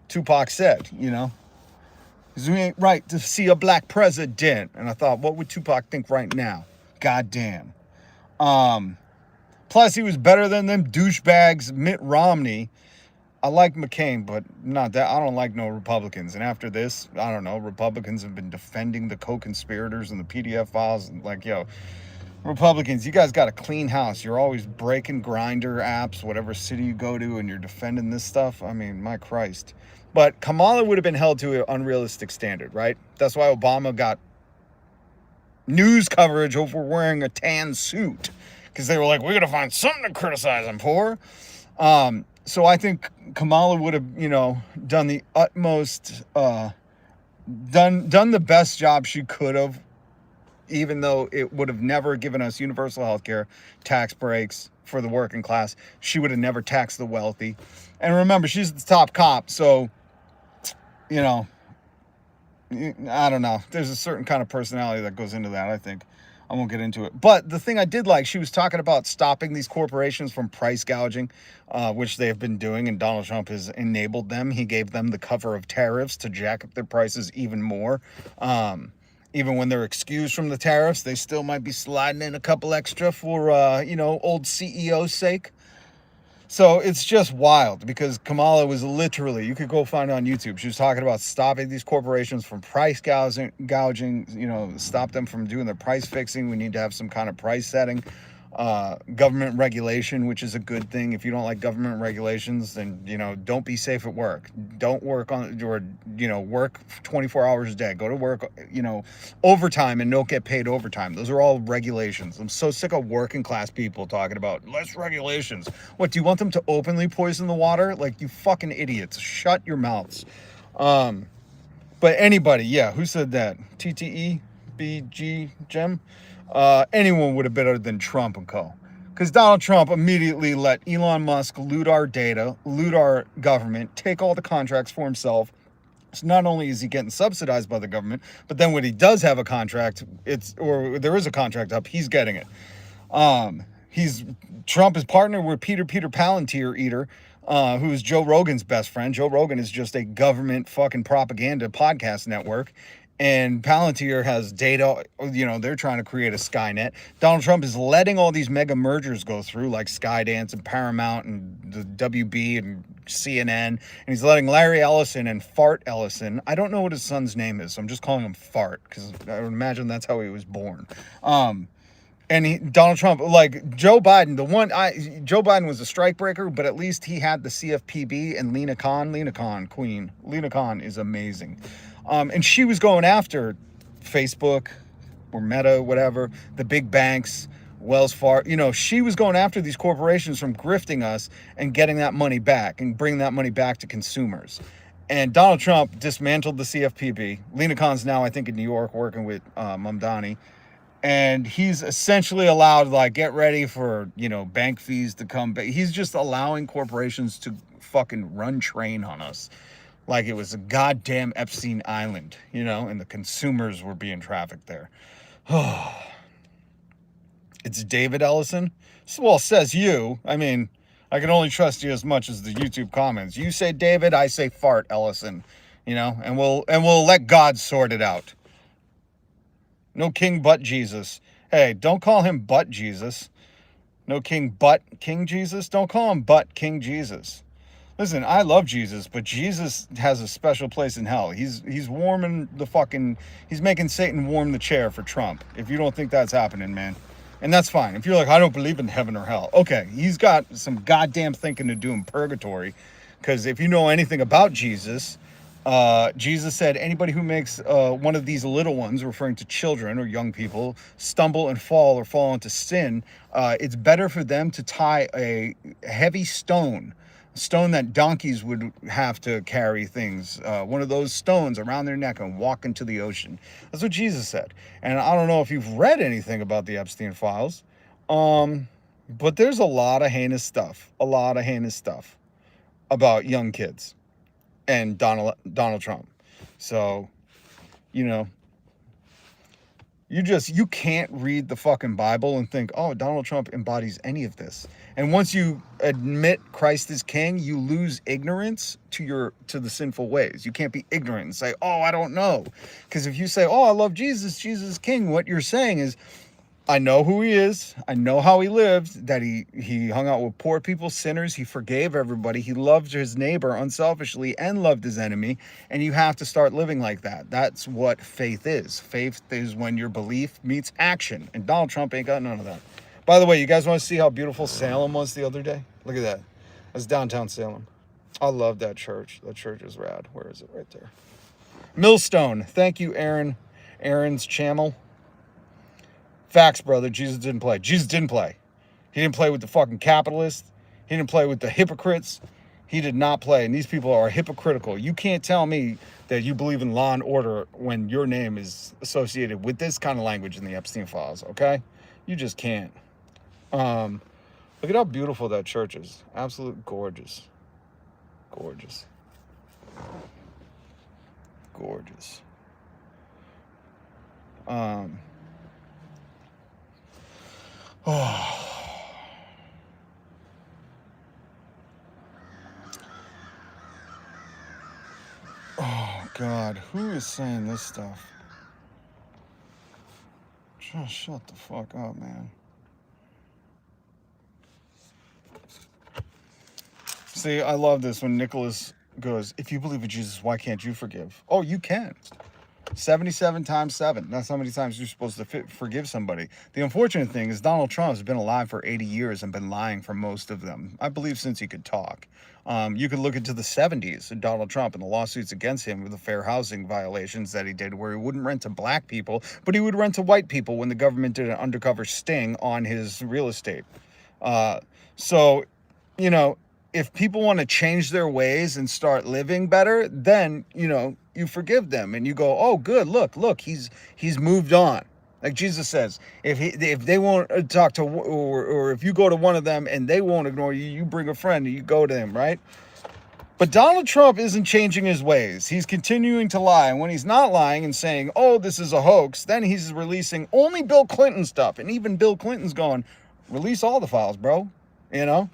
A: Tupac said, you know. Because we ain't right to see a black president. And I thought, what would Tupac think right now? God damn. Plus, he was better than them douchebags, Mitt Romney. I like McCain, but not that. I don't like no Republicans. And after this, I don't know. Republicans have been defending the co-conspirators and the PDF files. And like, yo, Republicans, you guys got a clean house. You're always breaking Grindr apps, whatever city you go to, and you're defending this stuff. I mean, my Christ. But Kamala would have been held to an unrealistic standard, right? That's why Obama got news coverage over wearing a tan suit, because they were like, we're going to find something to criticize him for. So I think Kamala would have, done the utmost, done the best job she could have, even though it would have never given us universal health care, tax breaks for the working class. She would have never taxed the wealthy. And remember, she's the top cop, so, I don't know. There's a certain kind of personality that goes into that, I think. I won't get into it. But the thing I did like, she was talking about stopping these corporations from price gouging, which they have been doing, and Donald Trump has enabled them. He gave them the cover of tariffs to jack up their prices even more. Even when they're excused from the tariffs, they still might be sliding in a couple extra for, old CEO's sake. So it's just wild, because Kamala was literally, you could go find it on YouTube. She was talking about stopping these corporations from price gouging, stop them from doing their price fixing. We need to have some kind of price setting. Government regulation, which is a good thing. If you don't like government regulations, then, don't be safe at work. Don't work work 24 hours a day. Go to work, overtime and don't get paid overtime. Those are all regulations. I'm so sick of working class people talking about less regulations. What, do you want them to openly poison the water? Like, you fucking idiots. Shut your mouths. But anybody, yeah, who said that? TTE, BG, Gem? Anyone would have been better than Trump and co. Because Donald Trump immediately let Elon Musk loot our data, loot our government, take all the contracts for himself. So not only is he getting subsidized by the government, but then when he does have a contract, there is a contract up, he's getting it. Trump is partnered with Peter Palantir Eater, who is Joe Rogan's best friend. Joe Rogan is just a government fucking propaganda podcast network. And Palantir has data, they're trying to create a Skynet. Donald Trump is letting all these mega mergers go through, like Skydance and Paramount and the WB and CNN. And he's letting Larry Ellison and Fart Ellison, I don't know what his son's name is, so I'm just calling him Fart, because I would imagine that's how he was born. Donald Trump, like Joe Biden, Joe Biden was a strikebreaker, but at least he had the CFPB and Lena Khan, queen. Lena Khan is amazing. And she was going after Facebook or Meta, whatever, the big banks, Wells Fargo. She was going after these corporations from grifting us and getting that money back and bringing that money back to consumers. And Donald Trump dismantled the CFPB. Lena Khan's now, I think, in New York working with Mamdani. And he's essentially allowed, get ready for, bank fees to come back. He's just allowing corporations to fucking run train on us. Like it was a goddamn Epstein Island, and the consumers were being trafficked there. It's David Ellison? Well, says you. I mean, I can only trust you as much as the YouTube comments. You say David, I say Fart Ellison, and we'll let God sort it out. No king but Jesus. Hey, don't call him but Jesus. No king but King Jesus. Don't call him but King Jesus. Listen, I love Jesus, but Jesus has a special place in hell. He's warming he's making Satan warm the chair for Trump. If you don't think that's happening, man. And that's fine. If you're like, I don't believe in heaven or hell. Okay, he's got some goddamn thinking to do in purgatory. Because if you know anything about Jesus, Jesus said anybody who makes one of these little ones, referring to children or young people, stumble and fall or fall into sin, it's better for them to tie a heavy stone that donkeys would have to carry things, one of those stones around their neck and walk into the ocean. That's what Jesus said. And I don't know if you've read anything about the Epstein files, but there's a lot of heinous stuff about young kids and Donald Trump. So, you can't read the fucking Bible and think, oh, Donald Trump embodies any of this. And once you admit Christ is king, you lose ignorance to the sinful ways. You can't be ignorant and say, oh, I don't know. Because if you say, oh, I love Jesus, Jesus is king, what you're saying is, I know who he is. I know how he lived, that he hung out with poor people, sinners. He forgave everybody. He loved his neighbor unselfishly and loved his enemy. And you have to start living like that. That's what faith is. Faith is when your belief meets action. And Donald Trump ain't got none of that. By the way, you guys want to see how beautiful Salem was the other day? Look at that. That's downtown Salem. I love that church. That church is rad. Where is it? Right there. Millstone. Thank you, Aaron. Aaron's Chamel. Facts, brother. Jesus didn't play. Jesus didn't play. He didn't play with the fucking capitalists. He didn't play with the hypocrites. He did not play. And these people are hypocritical. You can't tell me that you believe in law and order when your name is associated with this kind of language in the Epstein files, okay? You just can't. Look at how beautiful that church is. Absolute gorgeous. Gorgeous. Gorgeous. Oh, God. Who is saying this stuff? Just shut the fuck up, man. See, I love this when Nicholas goes, if you believe in Jesus, why can't you forgive? Oh, you can. 77 times 7. That's how many times you're supposed to forgive somebody. The unfortunate thing is Donald Trump has been alive for 80 years and been lying for most of them. I believe since he could talk. You could look into the 70s and Donald Trump and the lawsuits against him with the fair housing violations that he did, where he wouldn't rent to black people, but he would rent to white people when the government did an undercover sting on his real estate. So, you know, if people want to change their ways and start living better, then, you know, you forgive them and you go, oh, good, look, he's moved on. Like Jesus says, if they won't talk to, or if you go to one of them and they won't ignore you, you bring a friend and you go to them, right? But Donald Trump isn't changing his ways. He's continuing to lie. And when he's not lying and saying, oh, this is a hoax, then he's releasing only Bill Clinton stuff. And even Bill Clinton's going, release all the files, bro, you know?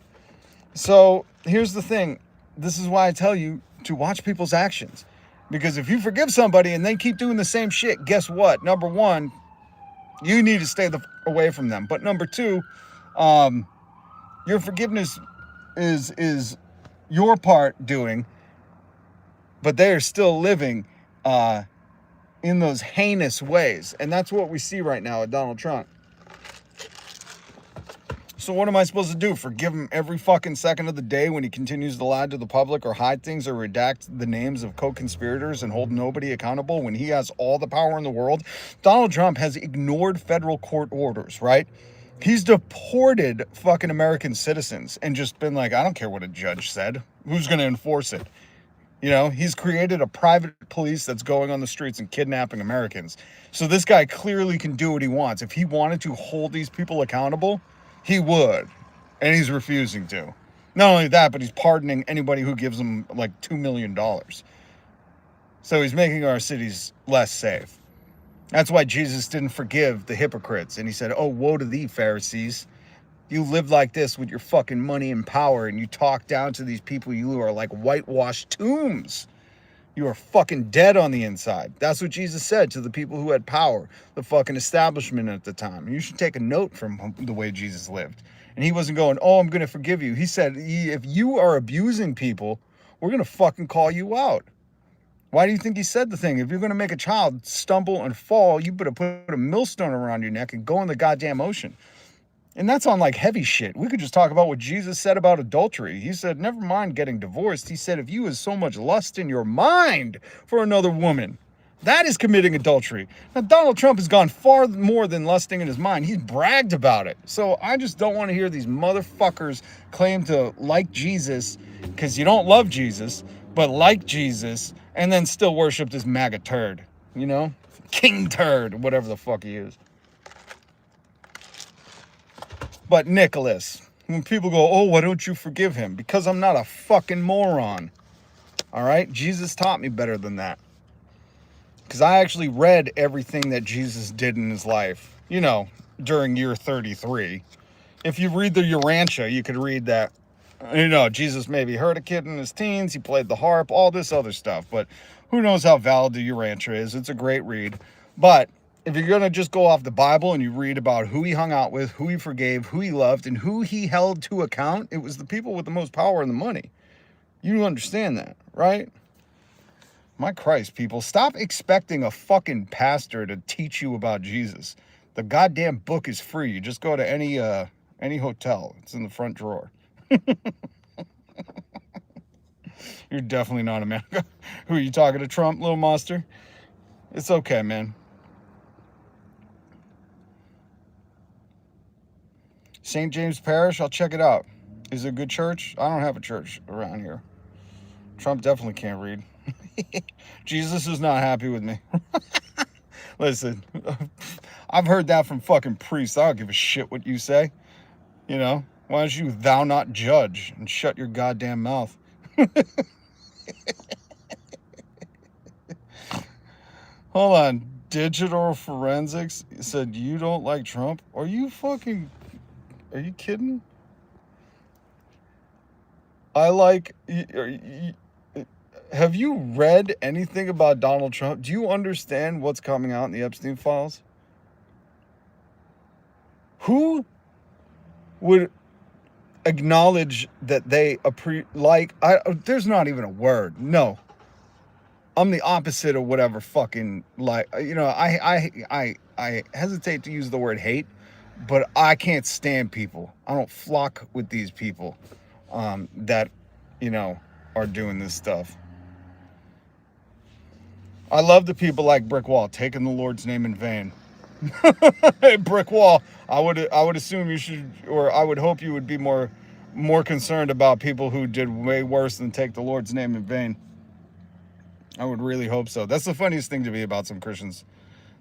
A: So here's the thing. This is why I tell you to watch people's actions. Because if you forgive somebody and they keep doing the same shit, guess what? Number one, you need to stay away from them. But number two, your forgiveness is your part doing, but they are still living in those heinous ways. And that's what we see right now with Donald Trump. So what am I supposed to do? Forgive him every fucking second of the day when he continues to lie to the public or hide things or redact the names of co-conspirators and hold nobody accountable when he has all the power in the world? Donald Trump has ignored federal court orders, right? He's deported fucking American citizens and just been like, I don't care what a judge said. Who's going to enforce it? You know, he's created a private police that's going on the streets and kidnapping Americans. So this guy clearly can do what he wants. If he wanted to hold these people accountable, he would, and he's refusing to. Not only that, but he's pardoning anybody who gives him like $2 million. So he's making our cities less safe. That's why Jesus didn't forgive the hypocrites. And he said, oh, woe to thee, Pharisees. You live like this with your fucking money and power, and you talk down to these people. You are like whitewashed tombs. You are fucking dead on the inside. That's what Jesus said to the people who had power, the fucking establishment at the time. You should take a note from the way Jesus lived. And he wasn't going, oh, I'm going to forgive you. He said, if you are abusing people, we're going to fucking call you out. Why do you think he said the thing? If you're going to make a child stumble and fall, you better put a millstone around your neck and go in the goddamn ocean. And that's on like heavy shit. We could just talk about what Jesus said about adultery. He said, never mind getting divorced. He said, if you have so much lust in your mind for another woman, that is committing adultery. Now, Donald Trump has gone far more than lusting in his mind. He's bragged about it. So I just don't want to hear these motherfuckers claim to like Jesus, because you don't love Jesus, but like Jesus, and then still worship this MAGA turd, you know? King turd, whatever the fuck he is. But Nicholas, when people go, oh, why don't you forgive him? Because I'm not a fucking moron. All right? Jesus taught me better than that. Because I actually read everything that Jesus did in his life, you know, during year 33. If you read the Urantia, you could read that, you know, Jesus maybe hurt a kid in his teens. He played the harp, all this other stuff. But who knows how valid the Urantia is. It's a great read. But If you're going to just go off the Bible and you read about who he hung out with, who he forgave, who he loved, and who he held to account, it was the people with the most power and the money. You understand that, right? My Christ, people, stop expecting a fucking pastor to teach you about Jesus. The goddamn book is free. You just go to any hotel. It's in the front drawer. You're definitely not a man. Who are you talking to, Trump, little monster? It's okay, man. St. James Parish, I'll check it out. Is it a good church? I don't have a church around here. Trump definitely can't read. Jesus is not happy with me. Listen, I've heard that from fucking priests. I don't give a shit what you say. You know, why don't you thou not judge and shut your goddamn mouth? Hold on. Digital Forensics said you don't like Trump? Are you kidding? Have you read anything about Donald Trump? Do you understand what's coming out in the Epstein files? Who would acknowledge that they there's not even a word. No. I'm the opposite of whatever fucking, like, you know, I hesitate to use the word hate, but I can't stand people. I don't flock with these people that, you know, are doing this stuff. I love the people like Brick Wall taking the Lord's name in vain. Hey, Brick Wall, I would assume you should, or I would hope you would be more concerned about people who did way worse than take the Lord's name in vain. I would really hope so. That's the funniest thing to me about some Christians.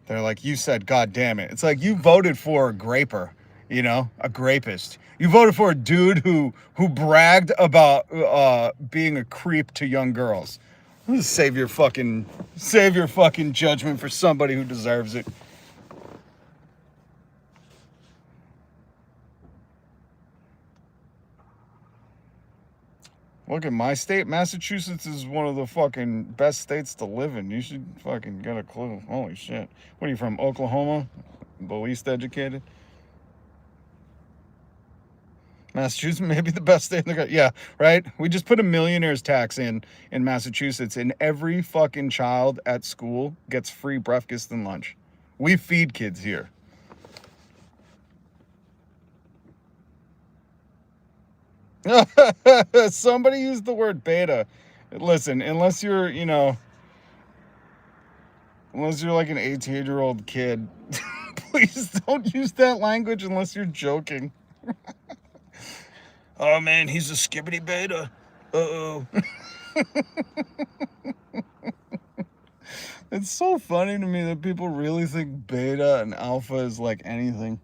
A: They're like, you said, God damn it. It's like you voted for a graper, you know, a grapist. You voted for a dude who bragged about being a creep to young girls. Save your fucking judgment for somebody who deserves it. Look at my state. Massachusetts is one of the fucking best states to live in. You should fucking get a clue. Holy shit. What are you from, Oklahoma? The least educated? Massachusetts may be the best state in the country. Yeah, right? We just put a millionaire's tax in Massachusetts, and every fucking child at school gets free breakfast and lunch. We feed kids here. Somebody used the word beta. Listen, unless you're like an 18-year-old kid, please don't use that language unless you're joking. Oh man, he's a skibbity beta. Uh-oh. It's so funny to me that people really think beta and alpha is like anything.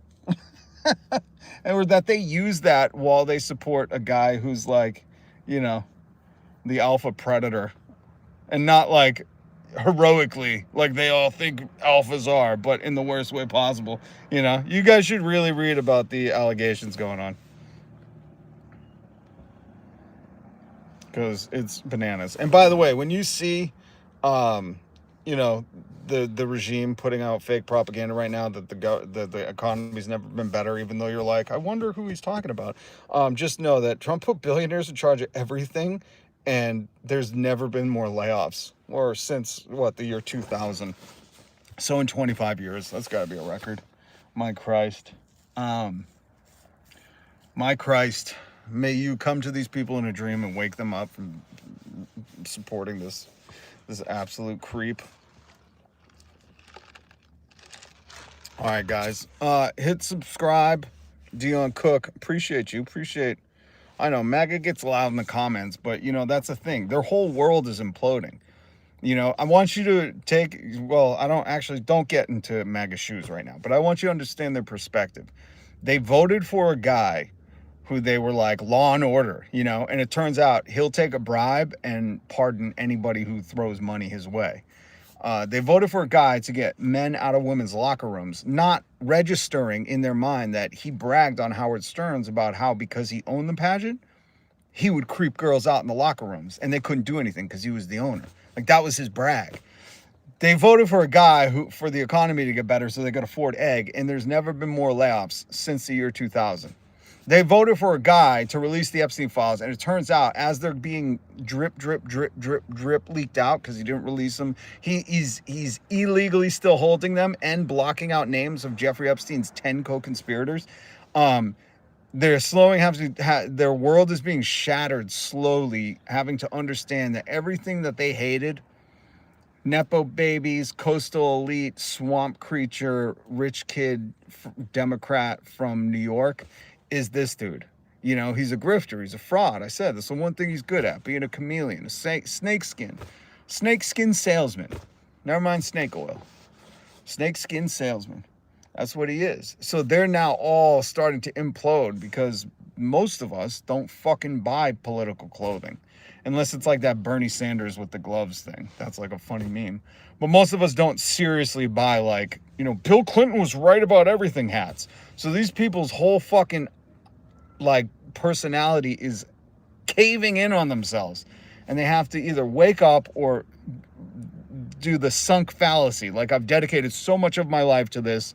A: Or that they use that while they support a guy who's like, you know, the alpha predator. And not like heroically, like they all think alphas are, but in the worst way possible. You know, you guys should really read about the allegations going on. Because it's bananas. And by the way, when you see, you know, the regime putting out fake propaganda right now that the economy's never been better, even though you're like, I wonder who he's talking about. Just know that Trump put billionaires in charge of everything, and there's never been more layoffs, or since the year 2000. So in 25 years, that's got to be a record. My Christ. My Christ. May you come to these people in a dream and wake them up from supporting this absolute creep. All right, guys. Hit subscribe. Dion Cook. Appreciate you. I know MAGA gets loud in the comments, but you know, that's the thing. Their whole world is imploding. You know, I want you to don't get into MAGA shoes right now, but I want you to understand their perspective. They voted for a guy who they were like law and order, you know, and it turns out he'll take a bribe and pardon anybody who throws money his way. They voted for a guy to get men out of women's locker rooms, not registering in their mind that he bragged on Howard Stern's about how, because he owned the pageant, he would creep girls out in the locker rooms and they couldn't do anything because he was the owner. Like, that was his brag. They voted for a guy who for the economy to get better so they could afford egg, and there's never been more layoffs since the year 2000. They voted for a guy to release the Epstein files, and it turns out as they're being drip leaked out because he didn't release them, he's illegally still holding them and blocking out names of Jeffrey Epstein's 10 co-conspirators. They're slowing their world is being shattered slowly, having to understand that everything that they hated, Nepo babies, coastal elite, swamp creature, rich kid, Democrat from New York, is this dude. You know, he's a grifter. He's a fraud. I said that's the one thing he's good at, being a chameleon, a snakeskin salesman. Never mind snake oil. Snakeskin salesman. That's what he is. So they're now all starting to implode because most of us don't fucking buy political clothing. Unless it's like that Bernie Sanders with the gloves thing. That's like a funny meme. But most of us don't seriously buy, like, you know, Bill Clinton was right about everything hats. So these people's whole fucking, like, personality is caving in on themselves. And they have to either wake up or do the sunk fallacy. Like, I've dedicated so much of my life to this.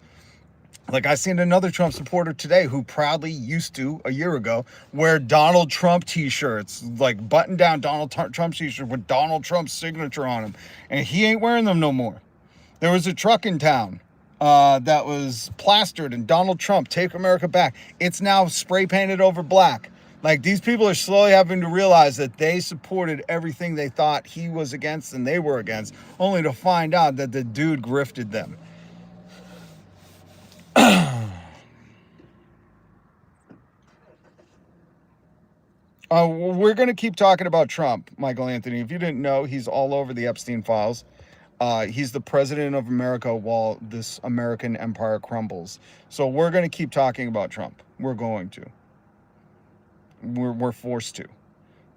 A: Like, I seen another Trump supporter today who proudly used to, a year ago, wear Donald Trump t-shirts, like button down Donald Trump t-shirt with Donald Trump's signature on them. And he ain't wearing them no more. There was a truck in town that was plastered and Donald Trump, Take America Back. It's now spray painted over black. Like, these people are slowly having to realize that they supported everything they thought he was against and they were against, only to find out that the dude grifted them. We're going to keep talking about Trump, Michael Anthony. If you didn't know, he's all over the Epstein files. He's the president of America while this American empire crumbles. So we're going to keep talking about Trump. We're going to. We're forced to.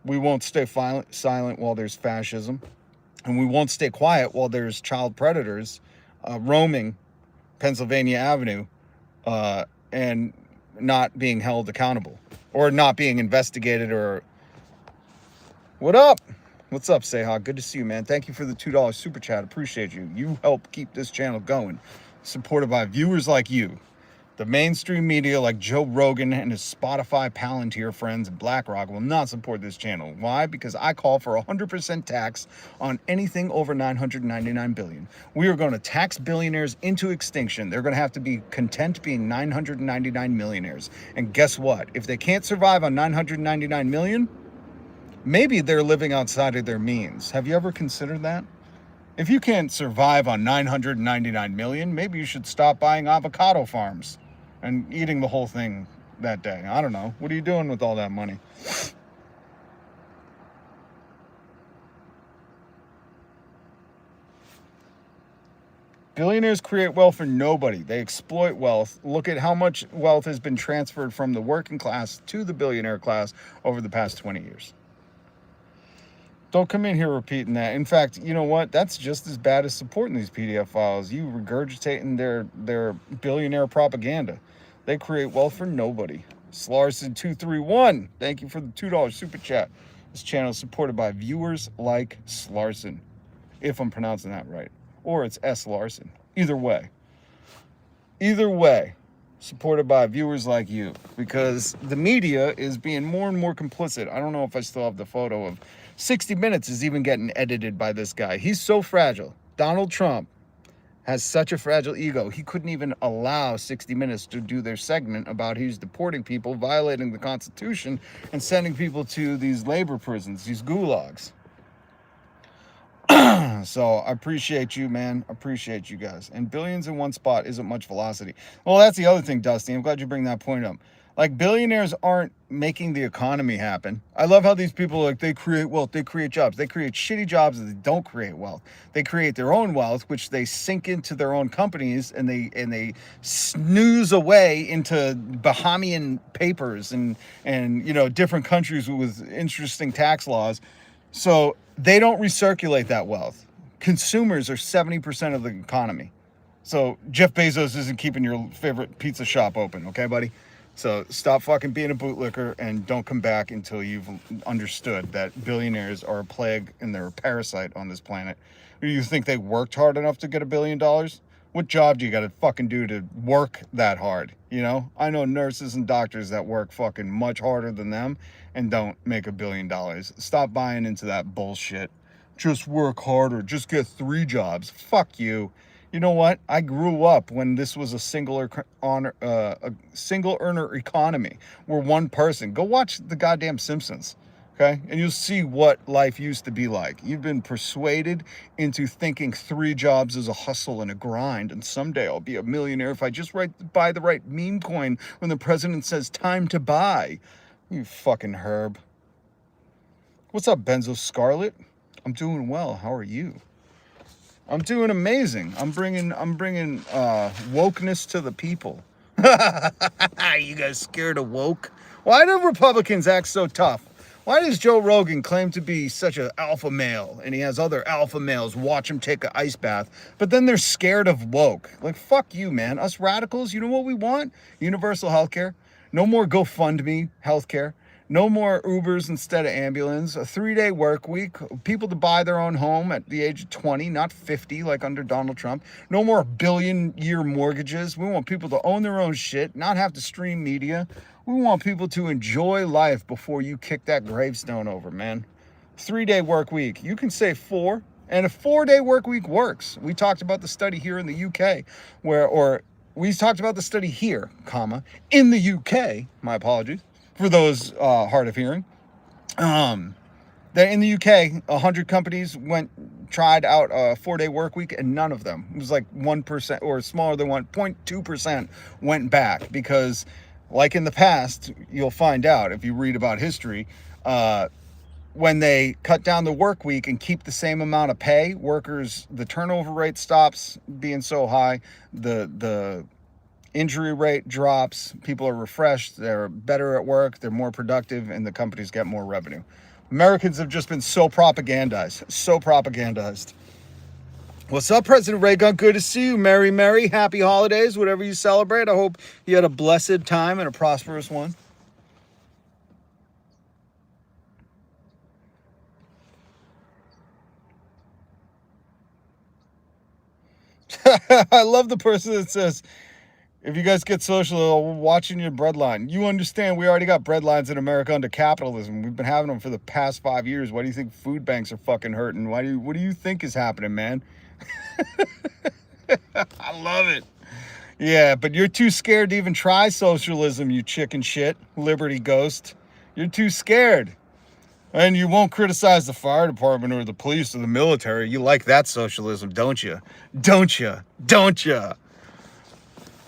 A: We won't stay silent while there's fascism. And we won't stay quiet while there's child predators roaming Pennsylvania Avenue and not being held accountable or not being investigated. Or what up? What's up, Seha? Good to see you, man. Thank you for the $2 super chat. Appreciate you. You help keep this channel going, supported by viewers like you. The mainstream media like Joe Rogan and his Spotify Palantir friends and BlackRock will not support this channel. Why? Because I call for 100% tax on anything over $999 billion. We are going to tax billionaires into extinction. They're going to have to be content being 999 millionaires. And guess what? If they can't survive on 999 million, maybe they're living outside of their means. Have you ever considered that? If you can't survive on 999 million, maybe you should stop buying avocado farms and eating the whole thing that day. I don't know. What are you doing with all that money? Billionaires create wealth for nobody. They exploit wealth. Look at how much wealth has been transferred from the working class to the billionaire class over the past 20 years. Don't come in here repeating that. In fact, you know what? That's just as bad as supporting these PDF files. You regurgitating their billionaire propaganda. They create wealth for nobody. Slarson231, thank you for the $2 super chat. This channel is supported by viewers like Slarson, if I'm pronouncing that right. Or it's S. Larson. Either way, supported by viewers like you, because the media is being more and more complicit. I don't know if I still have the photo of 60 Minutes is even getting edited by this guy. He's so fragile. Donald Trump has such a fragile ego. He couldn't even allow 60 Minutes to do their segment about he's deporting people, violating the Constitution, and sending people to these labor prisons, these gulags. So I appreciate you, man. Appreciate you guys. And billions in one spot isn't much velocity. Well, that's the other thing, Dusty. I'm glad you bring that point up. Like, billionaires aren't making the economy happen. I love how these people, like, they create wealth, they create jobs. They create shitty jobs that they don't create wealth. They create their own wealth, which they sink into their own companies, and they snooze away into Bahamian papers and you know, different countries with interesting tax laws. So they don't recirculate that wealth. Consumers are 70% of the economy. So Jeff Bezos isn't keeping your favorite pizza shop open, okay, buddy? So stop fucking being a bootlicker and don't come back until you've understood that billionaires are a plague and they're a parasite on this planet. Do you think they worked hard enough to get $1 billion? What job do you got to fucking do to work that hard? You know, I know nurses and doctors that work fucking much harder than them and don't make $1 billion. Stop buying into that bullshit. Just work harder. Just get 3 jobs. Fuck you. You know what? I grew up when this was a single earner economy where one person. Go watch the goddamn Simpsons. Okay, and you'll see what life used to be like. You've been persuaded into thinking 3 jobs is a hustle and a grind, and someday I'll be a millionaire if I just buy the right meme coin when the president says time to buy. You fucking herb. What's up, Benzo Scarlet? I'm doing well. How are you? I'm doing amazing. I'm bringing wokeness to the people. You guys scared of woke? Why do Republicans act so tough? Why does Joe Rogan claim to be such an alpha male and he has other alpha males watch him take an ice bath, but then they're scared of woke? Like, fuck you, man. Us radicals, you know what we want? Universal healthcare. No more GoFundMe healthcare. No more Ubers instead of ambulance. A 3-day work week. People to buy their own home at the age of 20, not 50 like under Donald Trump. No more billion-year mortgages. We want people to own their own shit, not have to stream media. We want people to enjoy life before you kick that gravestone over, man. 3-day work week. You can say 4, and a 4-day work week works. We talked about the study here in the UK, we talked about the study here, in the UK. My apologies for those hard of hearing. That in the UK, 100 companies tried out a 4-day work week, and none of them, it was like 1% or smaller than 1.2% went back because, like in the past, you'll find out if you read about history, when they cut down the work week and keep the same amount of pay, workers, the turnover rate stops being so high, the injury rate drops, people are refreshed, they're better at work, they're more productive, and the companies get more revenue. Americans have just been so propagandized. What's up, President Reagan? Good to see you. Merry, happy holidays, whatever you celebrate. I hope you had a blessed time and a prosperous one. I love the person that says, if you guys get social, watching your breadline. You understand we already got breadlines in America under capitalism. We've been having them for the past 5 years. Why do you think food banks are fucking hurting? What do you think is happening, man? I love it. Yeah, but you're too scared to even try socialism, you chicken shit, Liberty Ghost. You're too scared. And you won't criticize the fire department or the police or the military. You like that socialism, don't you? Don't you? Don't you?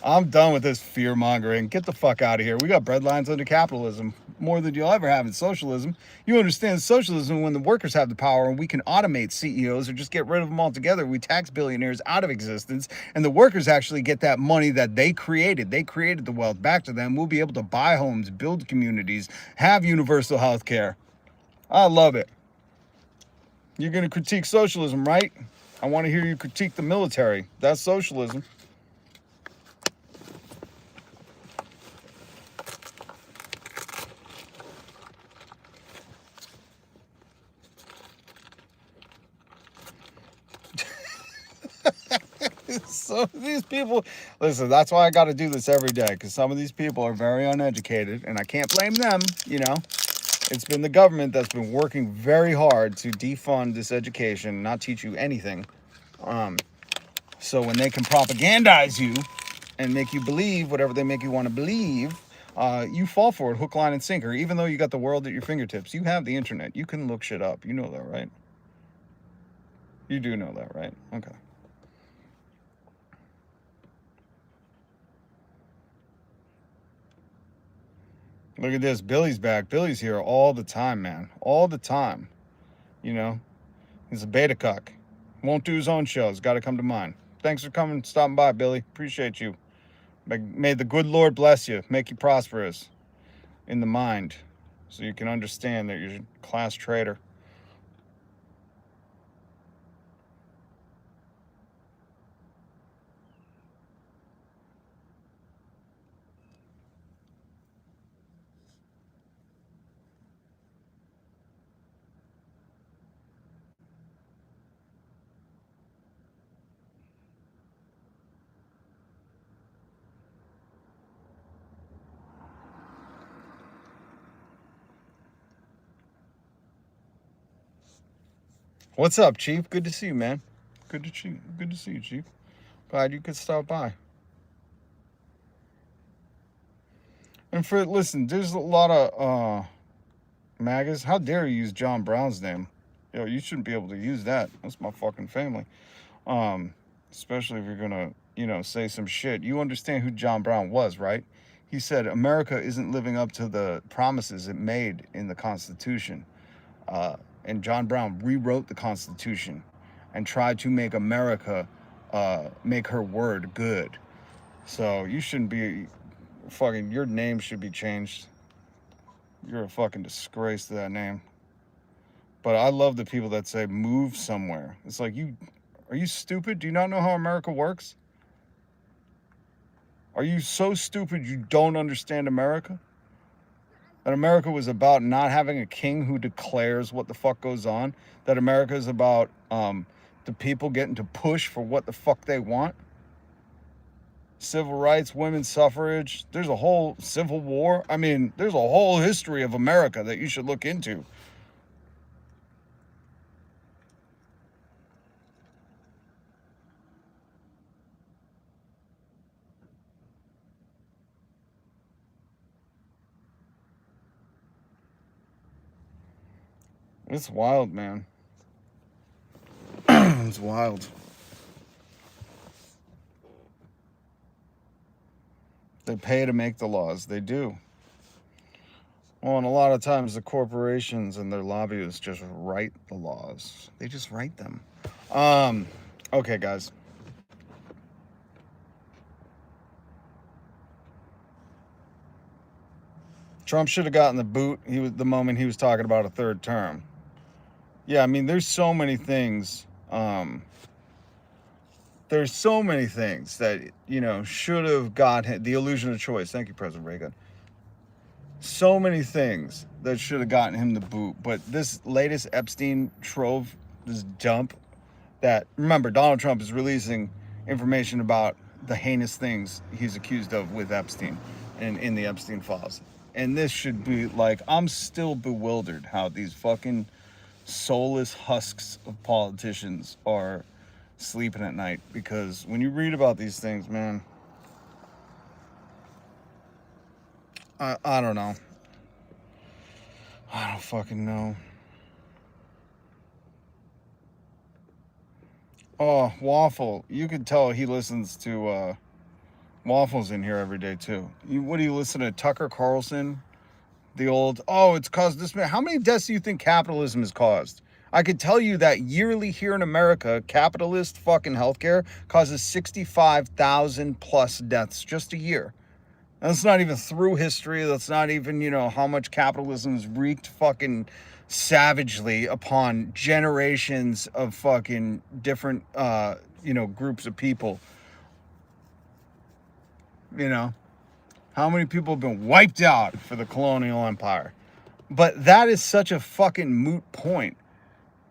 A: I'm done with this fear mongering. Get the fuck out of here. We got breadlines under capitalism more than you'll ever have in socialism. You understand socialism when the workers have the power and we can automate CEOs or just get rid of them altogether. We tax billionaires out of existence and the workers actually get that money that they created. They created the wealth back to them. We'll be able to buy homes, build communities, have universal health care. I love it. You're going to critique socialism, right? I want to hear you critique the military. That's socialism. So these people, listen, that's why I got to do this every day, because some of these people are very uneducated, and I can't blame them, you know. It's been the government that's been working very hard to defund this education, not teach you anything. So when they can propagandize you and make you believe whatever they make you want to believe, you fall for it, hook, line, and sinker. Even though you got the world at your fingertips, you have the internet. You can look shit up. You know that, right? You do know that, right? Okay. Look at this. Billy's back. Billy's here all the time, man. All the time. You know, he's a beta cuck. Won't do his own shows. Got to come to mine. Thanks for coming, stopping by, Billy. Appreciate you. May the good Lord bless you. Make you prosperous in the mind so you can understand that you're a class traitor. What's up, Chief? Good to see you, man. Good to see you, Chief. Glad you could stop by. And listen, there's a lot of MAGAs. How dare you use John Brown's name? You shouldn't be able to use that. That's my fucking family. Um, Especially if you're gonna, say some shit. You understand who John Brown was, right? He said America isn't living up to the promises it made in the Constitution. Uh, and John Brown rewrote the Constitution and tried to make America make her word good. So you shouldn't be fucking. Your name should be changed. You're a fucking disgrace to that name. But I love the people that say move somewhere. It's like, are you stupid? Do you not know how America works? Are you so stupid you don't understand America? That America was about not having a king who declares what the fuck goes on. That America is about the people getting to push for what the fuck they want. Civil rights, women's suffrage. There's a whole Civil War. I mean, there's a whole history of America that you should look into. It's wild, man. It's wild. They pay to make the laws. They do. Well, and a lot of times the corporations and their lobbyists just write the laws. They just write them. Okay, guys. Trump should have gotten the boot. The moment he was talking about a third term. Yeah, I mean, there's so many things. There's so many things that should have got him. The illusion of choice. Thank you, President Reagan. So many things that should have gotten him the boot, but this latest Epstein trove, this dump. That, remember, Donald Trump is releasing information about the heinous things he's accused of with Epstein and in the Epstein files. And this should be like, I'm still bewildered how these fucking soulless husks of politicians are sleeping at night, because when you read about these things, man, I don't know. I don't fucking know. Oh, Waffle. You can tell he listens to Waffle's in here every day too. What do you listen to? Tucker Carlson? The old, it's caused this many. How many deaths do you think capitalism has caused? I could tell you that yearly here in America, capitalist fucking healthcare causes 65,000 plus deaths just a year. And that's not even through history. That's not even, how much capitalism has wreaked fucking savagely upon generations of fucking different, groups of people. How many people have been wiped out for the colonial empire? But that is such a fucking moot point.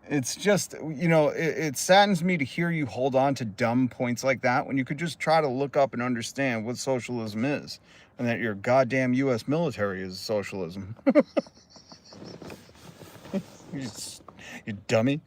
A: It's just, it saddens me to hear you hold on to dumb points like that when you could just try to look up and understand what socialism is, and that your goddamn U.S. military is socialism. You dummy.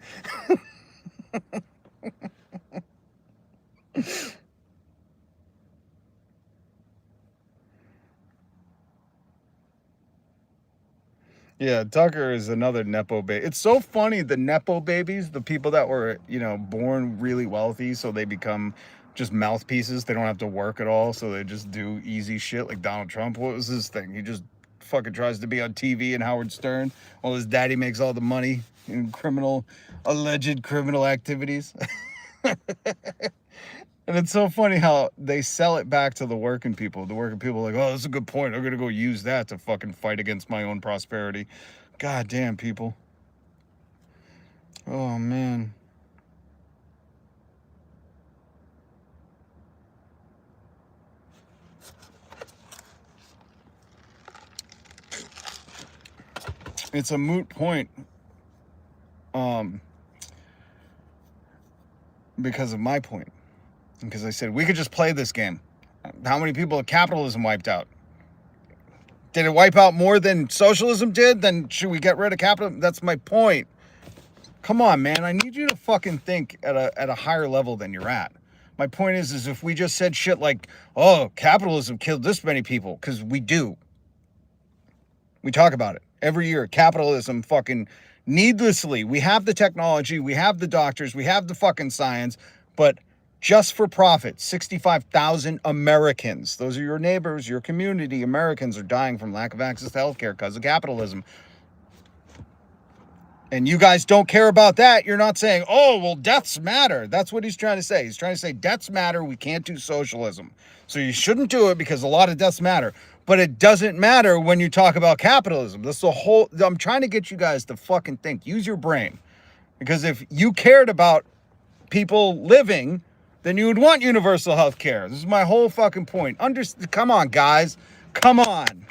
A: Yeah, Tucker is another Nepo baby. It's so funny, the Nepo babies, the people that were, born really wealthy, so they become just mouthpieces. They don't have to work at all, so they just do easy shit like Donald Trump. What was his thing? He just fucking tries to be on TV and Howard Stern while his daddy makes all the money in alleged criminal activities. And it's so funny how they sell it back to the working people. The working people are like, oh, that's a good point. I'm going to go use that to fucking fight against my own prosperity. God damn, people. Oh, man. It's a moot point. Because of my point. Because I said, we could just play this game. How many people have capitalism wiped out? Did it wipe out more than socialism did? Then should we get rid of capitalism? That's my point. Come on, man. I need you to fucking think at a higher level than you're at. My point is if we just said shit like, oh, capitalism killed this many people, because we do. We talk about it every year. Capitalism fucking needlessly. We have the technology, we have the doctors, we have the fucking science, but just for profit, 65,000 Americans, those are your neighbors, your community, Americans are dying from lack of access to healthcare because of capitalism. And you guys don't care about that. You're not saying, oh, well, deaths matter. That's what he's trying to say. He's trying to say deaths matter. We can't do socialism. So you shouldn't do it because a lot of deaths matter. But it doesn't matter when you talk about capitalism. That's the whole, I'm trying to get you guys to fucking think. Use your brain. Because if you cared about people living, then you would want universal health care. This is my whole fucking point. Come on, guys. Come on.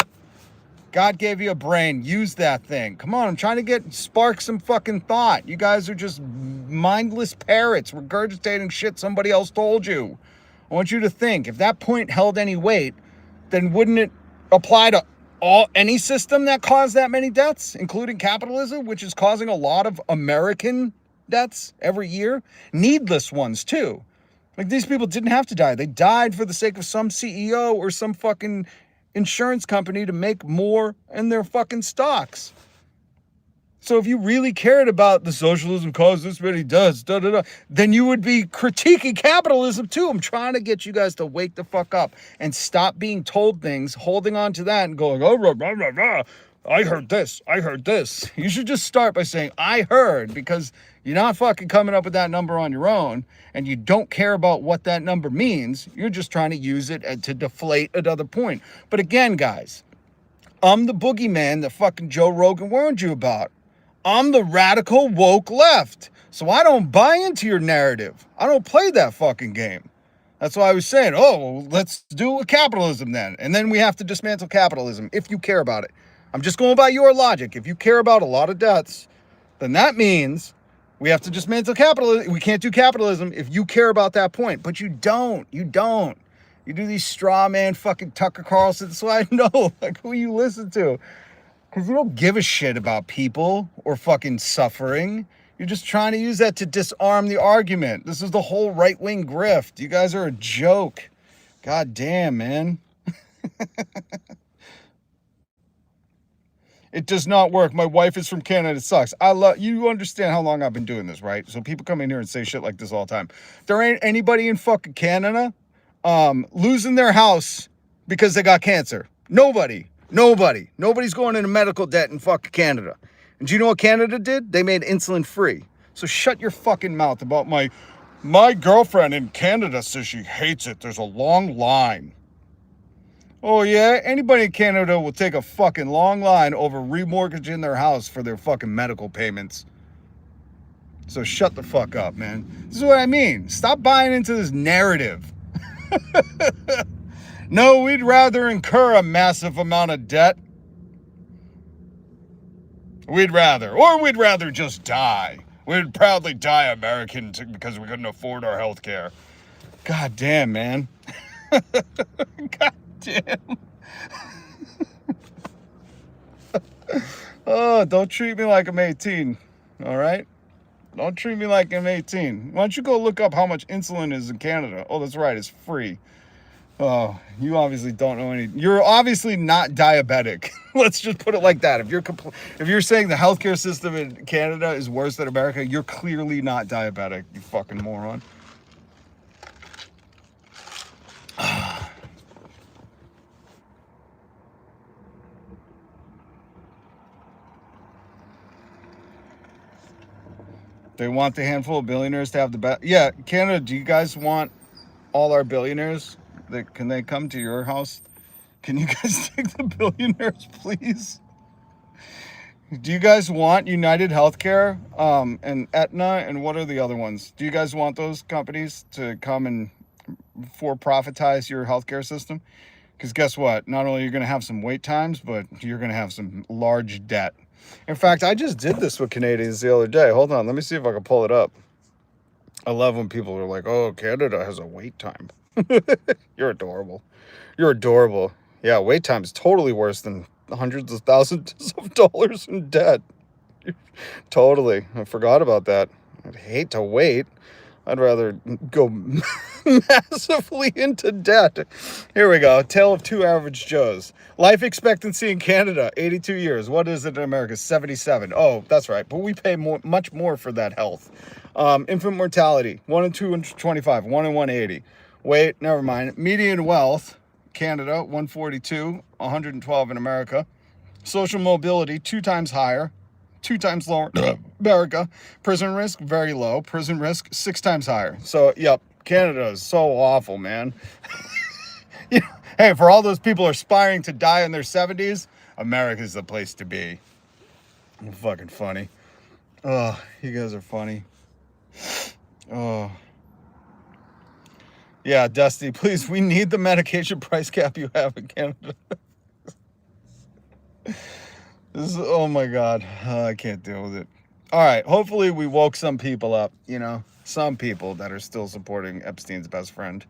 A: God gave you a brain. Use that thing. Come on, I'm trying to spark some fucking thought. You guys are just mindless parrots regurgitating shit somebody else told you. I want you to think. If that point held any weight, then wouldn't it apply to any system that caused that many deaths, including capitalism, which is causing a lot of American deaths every year? Needless ones, too. Like, these people didn't have to die. They died for the sake of some CEO or some fucking insurance company to make more in their fucking stocks. So if you really cared about the socialism caused this many deaths, then you would be critiquing capitalism too. I'm trying to get you guys to wake the fuck up and stop being told things, holding on to that and going, oh, blah, blah, blah, blah. I heard this. You should just start by saying, I heard, because you're not fucking coming up with that number on your own, and you don't care about what that number means. You're just trying to use it to deflate another point. But again, guys, I'm the boogeyman that fucking Joe Rogan warned you about. I'm the radical woke left. So I don't buy into your narrative. I don't play that fucking game. That's why I was saying, oh, well, let's do capitalism then. And then we have to dismantle capitalism if you care about it. I'm just going by your logic. If you care about a lot of deaths, then that means we have to dismantle capitalism. We can't do capitalism if you care about that point. But you don't. You do these straw man fucking Tucker Carlson. That's why I know like who you listen to. Because you don't give a shit about people or fucking suffering. You're just trying to use that to disarm the argument. This is the whole right-wing grift. You guys are a joke. God damn, man. It does not work. My wife is from Canada. It sucks. You understand how long I've been doing this, right? So people come in here and say shit like this all the time. There ain't anybody in fucking Canada losing their house because they got cancer. Nobody. Nobody's going into medical debt in fucking Canada. And do you know what Canada did? They made insulin free. So shut your fucking mouth about my girlfriend in Canada says she hates it. There's a long line. Oh yeah? Anybody in Canada will take a fucking long line over remortgaging their house for their fucking medical payments. So shut the fuck up, man. This is what I mean. Stop buying into this narrative. No, we'd rather incur a massive amount of debt. We'd rather just die. We'd proudly die American because we couldn't afford our health care. God damn, man. God damn. Oh, don't treat me like I'm 18. All right? Don't treat me like I'm 18. Why don't you go look up how much insulin is in Canada? Oh, that's right. It's free. Oh, you obviously don't know any. You're obviously not diabetic. Let's just put it like that. If you're saying the healthcare system in Canada is worse than America, you're clearly not diabetic, you fucking moron. They want the handful of billionaires to have the best. Yeah, Canada, do you guys want all our billionaires? Can they come to your house? Can you guys take the billionaires, please? Do you guys want United Healthcare and Aetna, and what are the other ones? Do you guys want those companies to come and for-profitize your healthcare system? Because guess what? Not only are you going to have some wait times, but you're going to have some large debt. In fact, I just did this with Canadians the other day. Hold on, let me see if I can pull it up. I love when people are like, oh, Canada has a wait time. You're adorable. Yeah, wait time is totally worse than hundreds of thousands of dollars in debt. Totally. I forgot about that. I'd hate to wait. I'd rather go massively into debt. Here we go. Tale of two average Joes. Life expectancy in Canada, 82 years. What is it in America? 77. Oh, that's right. But we pay much more for that health. Infant mortality, 1 in 225, 1 in 180. Wait, never mind. Median wealth, Canada, 142, 112 in America. Social mobility, 2 times higher, 2 times lower. America. Prison risk, very low. Prison risk, 6 times higher. So, yep, Canada is so awful, man. You know, hey, for all those people aspiring to die in their 70s, America's the place to be. Fucking funny. Oh, you guys are funny. Oh. Yeah, Dusty, please, we need the medication price cap you have in Canada. Oh my God, I can't deal with it. All right, hopefully we woke some people up, some people that are still supporting Epstein's best friend.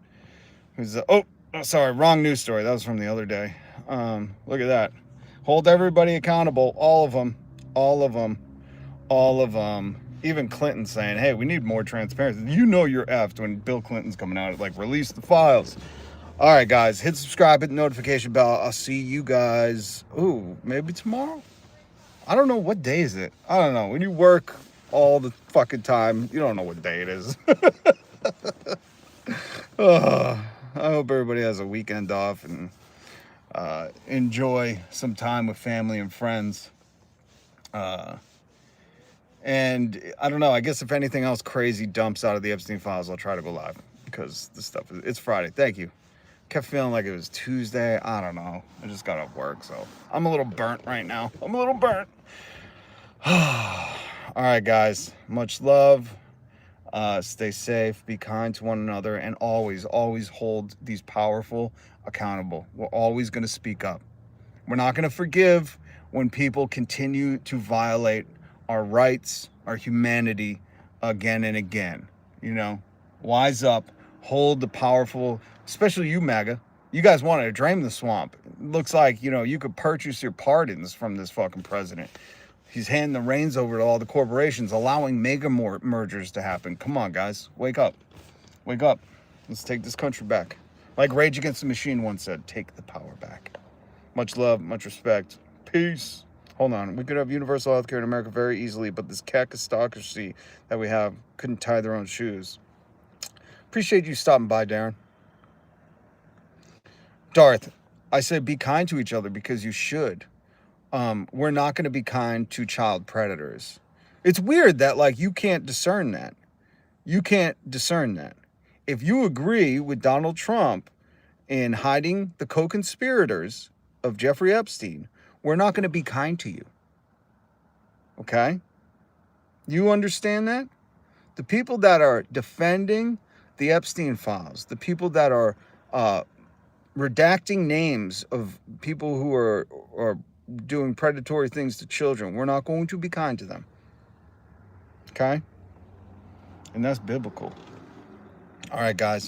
A: Who's, sorry, wrong news story. That was from the other day. Look at that. Hold everybody accountable, all of them, all of them, all of them. Even Clinton saying, hey, we need more transparency. You're effed when Bill Clinton's coming out, like, release the files. All right, guys, hit subscribe, hit the notification bell. I'll see you guys, maybe tomorrow? I don't know, what day is it? I don't know. When you work all the fucking time, you don't know what day it is. I hope everybody has a weekend off and enjoy some time with family and friends. And I don't know, I guess if anything else crazy dumps out of the Epstein files, I'll try to go live because this stuff it's Friday. Thank you. Kept feeling like it was Tuesday. I don't know. I just got off work, so I'm a little burnt right now. I'm a little burnt. All right, guys. Much love. Stay safe. Be kind to one another. And always, always hold these powerful accountable. We're always going to speak up. We're not going to forgive when people continue to violate our rights, our humanity again and again. Wise up. Hold the powerful, especially you, MAGA. You guys wanted to drain the swamp. It looks like, you could purchase your pardons from this fucking president. He's handing the reins over to all the corporations, allowing mega mergers to happen. Come on, guys. Wake up. Wake up. Let's take this country back. Like Rage Against the Machine once said, take the power back. Much love, much respect. Peace. Hold on. We could have universal health care in America very easily, but this cacistocracy that we have couldn't tie their own shoes. Appreciate you stopping by, Darren. Darth, I said be kind to each other because you should. We're not going to be kind to child predators. It's weird that, you can't discern that. You can't discern that. If you agree with Donald Trump in hiding the co-conspirators of Jeffrey Epstein, we're not going to be kind to you. Okay? You understand that? The people that are defending the Epstein files, the people that are redacting names of people who are doing predatory things to children, we're not going to be kind to them. Okay? And that's biblical. All right, guys.